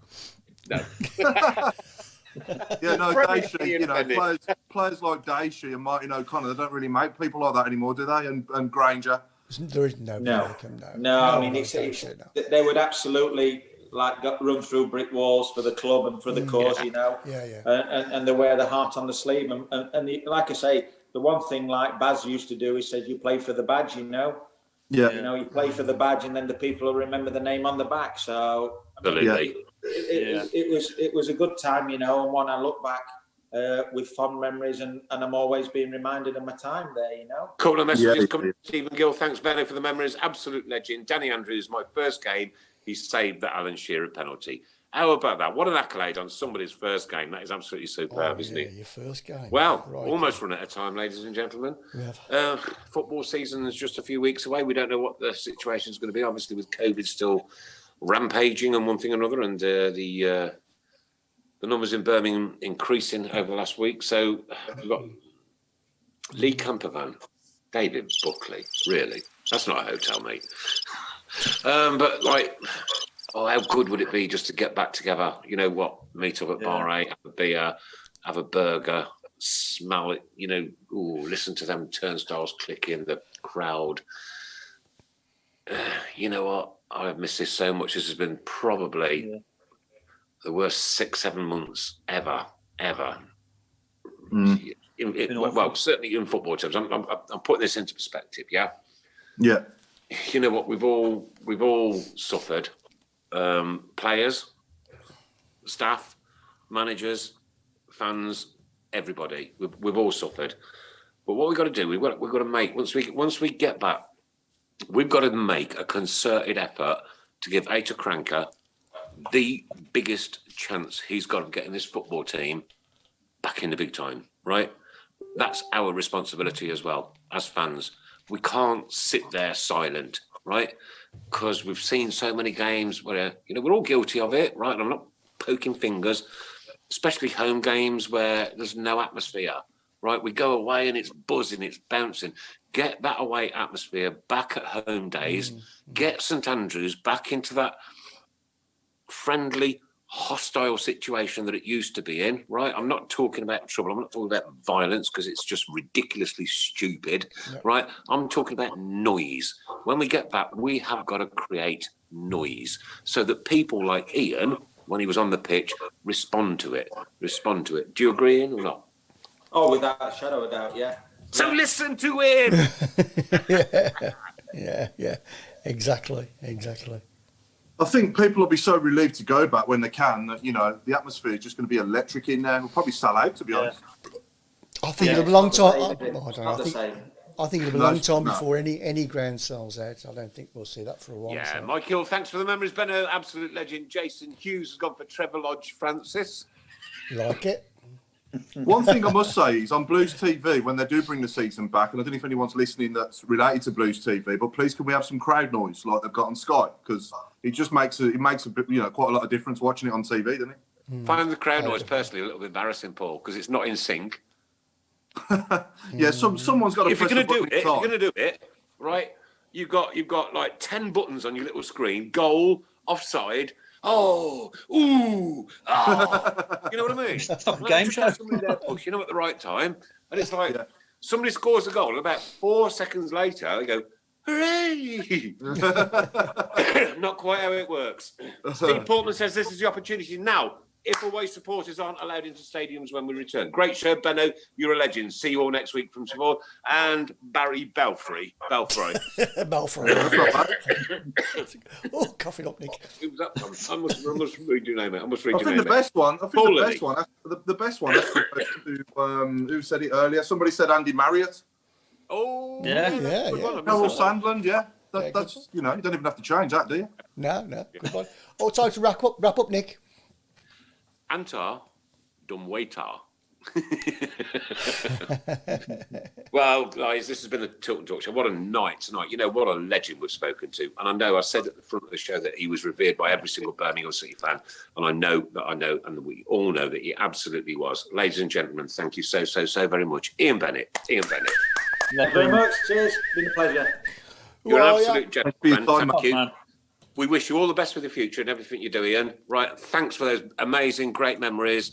Speaker 4: Yeah, no,
Speaker 2: Premier
Speaker 4: Daishi,
Speaker 2: Ian
Speaker 4: you know,
Speaker 2: Bennett.
Speaker 4: players like Daishi and Martin O'Connor, they don't really make people like that anymore, do they? And Granger.
Speaker 5: There is no.
Speaker 6: I mean, they would absolutely run through brick walls for the club and for the cause, you know.
Speaker 5: Yeah.
Speaker 6: And they wear the heart on the sleeve. And like I say, the one thing like Baz used to do, he said, you play for the badge, you know.
Speaker 4: Yeah.
Speaker 6: You know, you play for the badge, and then the people will remember the name on the back. So
Speaker 2: Absolutely.
Speaker 6: it was a good time, you know, and when I look back with fond memories, and I'm always being reminded of my time there, you know.
Speaker 2: Couple of messages coming. Stephen Gill, thanks, Benno, for the memories. Absolute legend. Danny Andrews, my first game, he saved the Alan Shearer penalty. How about that? What an accolade on somebody's first game. That is absolutely superb, isn't it?
Speaker 5: Your first game.
Speaker 2: Well,
Speaker 5: right.
Speaker 2: almost run out of time, ladies and gentlemen.
Speaker 5: We have.
Speaker 2: Football season is just a few weeks away. We don't know what the situation is going to be. Obviously, with COVID still rampaging and one thing or another, and the numbers in Birmingham increasing over the last week. So we've got Lee Campervan, David Buckley. Really, that's not a hotel, mate. But how good would it be just to get back together? You know what? Meet up at Bar 8, have a beer, have a burger, smell it. You know, listen to them turnstiles clicking, the crowd. You know what? I've missed this so much. This has been probably the worst 6-7 months ever. Well, certainly in football terms. I'm putting this into perspective. Yeah. You know what? We've all suffered. Players, staff, managers, fans, everybody. We've all suffered. But what we've got to do, we've got to make once we get back, we've got to make a concerted effort to give Aita Kranker the biggest chance he's got of getting this football team back in the big time, right? That's our responsibility as well as fans. We can't sit there silent, right? Because we've seen so many games where, you know, we're all guilty of it, right? And I'm not poking fingers, especially home games where there's no atmosphere, right? We go away and it's buzzing, it's bouncing. Get that away atmosphere back at home days. Get St Andrews back into that friendly, hostile situation that it used to be in, right? I'm not talking about trouble. I'm not talking about violence because it's just ridiculously stupid, right? I'm talking about noise. When we get back, we have got to create noise so that people like Ian, when he was on the pitch, respond to it. Do you agree, Ian, or not?
Speaker 6: Oh, without a shadow of doubt, yeah.
Speaker 2: So listen to him.
Speaker 5: Yeah. Exactly.
Speaker 4: I think people will be so relieved to go back when they can that, you know, the atmosphere is just going to be electric in there. We'll probably sell out, to be honest.
Speaker 5: I think in a long time. I don't know.
Speaker 6: Not the same.
Speaker 5: I think it'll be a long time before any ground sells out. I don't think we'll see that for a while.
Speaker 2: Yeah,
Speaker 5: so.
Speaker 2: Michael, thanks for the memories. Benno, absolute legend. Jason Hughes has gone for Trevor Lodge Francis.
Speaker 5: Like it?
Speaker 4: One thing I must say is on Blues TV, when they do bring the season back, and I don't know if anyone's listening that's related to Blues TV, but please can we have some crowd noise like they've got on Sky? Because it just makes a bit, quite a lot of difference watching it on TV, doesn't it?
Speaker 2: Find the crowd noise personally a little bit embarrassing, Paul, because it's not in sync.
Speaker 4: Yeah, someone's got to.
Speaker 2: If you're going to do it, right? You've got like 10 buttons on your little screen: goal, offside. Oh, ooh, ah. You know what I mean?
Speaker 3: That's not a game show.
Speaker 2: Somebody there pushing them at the right time, and it's like somebody scores a goal, and about 4 seconds later, they go, "Hooray!" Not quite how it works. Steve Portman says this is the opportunity now. If away supporters aren't allowed into stadiums when we return. Great show, Benno. You're a legend. See you all next week from Savoy. And Barry Belfry.
Speaker 5: Belfry. Oh, coughing up, Nick.
Speaker 2: I must read your name. I think
Speaker 4: the best one. The best one. Who said it earlier? Somebody said Andy Marriott.
Speaker 2: Oh,
Speaker 5: yeah.
Speaker 4: Harold Sandland. Yeah, that's you don't even have to change that, do you?
Speaker 5: No. Good one. Oh, time to wrap up, Nick.
Speaker 2: Antar Dumwaiter. Well, guys, this has been the Tilton Talk Show. What a night tonight. What a legend we've spoken to. And I know I said at the front of the show that he was revered by every single Birmingham City fan. And I know, and we all know that he absolutely was. Ladies and gentlemen, thank you so very much. Ian Bennett.
Speaker 6: Thank you very much. Cheers. Been a pleasure.
Speaker 2: You're an absolute gentleman. Thank you.
Speaker 3: Man.
Speaker 2: We wish you all the best for the future and everything you do, Ian. Right, thanks for those amazing, great memories,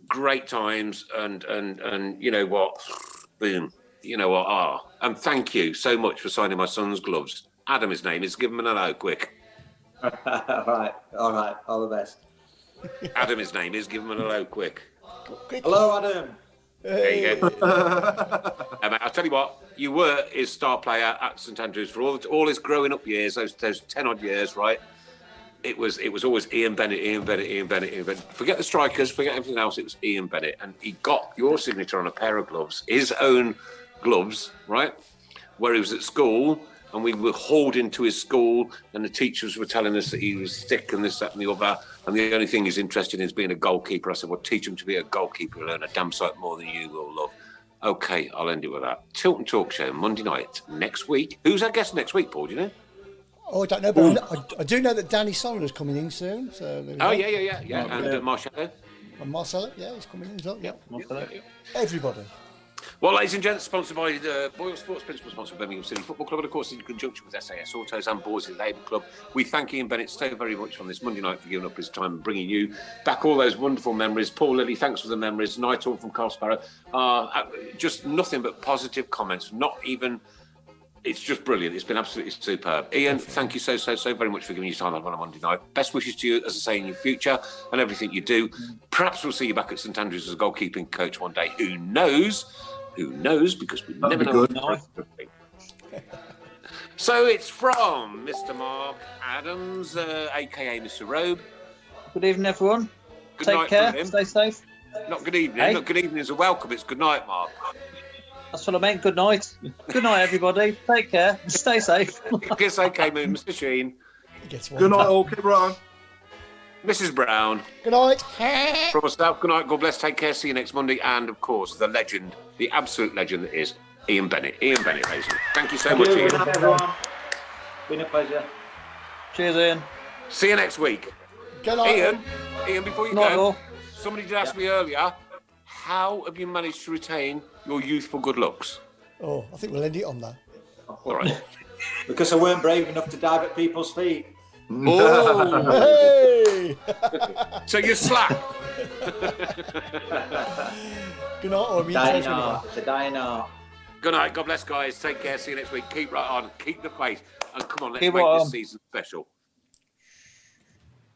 Speaker 2: great times, and you know what? Boom. You know what? And thank you so much for signing my son's gloves. Adam, his name is. Give him an hello, quick.
Speaker 6: All right. All the best.
Speaker 2: Adam, his name is. Give him an hello, quick.
Speaker 6: Hello, Adam.
Speaker 2: There you go. I'll tell you what, you were his star player at St Andrews for all his growing up years, those 10 odd years, right? It was always Ian Bennett. Forget the strikers, forget everything else. It was Ian Bennett, and he got your signature on a pair of gloves, his own gloves, right? Where he was at school, and we were hauled into his school, and the teachers were telling us that he was sick and this, that, and the other. And the only thing he's interested in is being a goalkeeper. I said, well, teach him to be a goalkeeper. He'll learn a damn sight more than you will, love. Okay, I'll end it with that. Tilton Talk Show, Monday night, next week. Who's our guest next week, Paul, do you know?
Speaker 5: Oh, I don't know, but I do know that Danny Solomon's coming in soon. So
Speaker 2: Yeah. And Marcelo?
Speaker 5: And Marcelo, he's coming in as well. Yeah.
Speaker 3: Marcelo.
Speaker 5: Everybody.
Speaker 2: Well, ladies and gents, sponsored by the Boyle Sports, principal sponsor of Birmingham City Football Club, and of course in conjunction with SAS Autos and Borsley Labour Club. We thank Ian Bennett so very much on this Monday night for giving up his time and bringing you back all those wonderful memories. Paul Lilly, thanks for the memories. Night all from Carl Sparrow. Just nothing but positive comments. Not even. It's just brilliant. It's been absolutely superb. Ian, thank you so very much for giving you time on a Monday night. Best wishes to you, as I say, in your future and everything you do. Perhaps we'll see you back at St Andrews as a goalkeeping coach one day. Who knows? Because we never know. So it's from Mr. Mark Adams, a.k.a. Mr. Robe.
Speaker 3: Good evening, everyone.
Speaker 2: Good
Speaker 3: Take
Speaker 2: night
Speaker 3: care.
Speaker 2: from him.
Speaker 3: Stay safe.
Speaker 2: Not good evening.
Speaker 3: Hey?
Speaker 2: Not good evening is a welcome. It's good night, Mark.
Speaker 3: That's what I meant. Good night. Good night, everybody. Take care. Stay safe.
Speaker 2: Yes, okay, Moon. Mr. Sheen.
Speaker 4: Good night, all. Keep right on.
Speaker 2: Mrs. Brown.
Speaker 5: Good night.
Speaker 2: From myself, good night. God bless. Take care. See you next Monday. And, of course, the legend, the absolute legend that is Ian Bennett. Ian Bennett, ladies. Thank you so much, Ian.
Speaker 6: Good night, everyone. Been a pleasure.
Speaker 3: Cheers, Ian.
Speaker 2: See you next week.
Speaker 5: Good night.
Speaker 2: Ian, before you
Speaker 3: Good night,
Speaker 2: go,
Speaker 3: all.
Speaker 2: somebody did ask me earlier, how have you managed to retain your youthful good looks?
Speaker 5: Oh, I think we'll end it on that.
Speaker 2: All right.
Speaker 6: Because I weren't brave enough to dive at people's feet.
Speaker 2: Oh,
Speaker 5: Hey!
Speaker 2: so you're slack.
Speaker 5: Good night, or
Speaker 6: Dying art.
Speaker 2: Good night. God bless, guys. Take care. See you next week. Keep right on. Keep the faith. And come on, let's
Speaker 3: Keep
Speaker 2: make
Speaker 3: right
Speaker 2: this
Speaker 3: on.
Speaker 2: season special.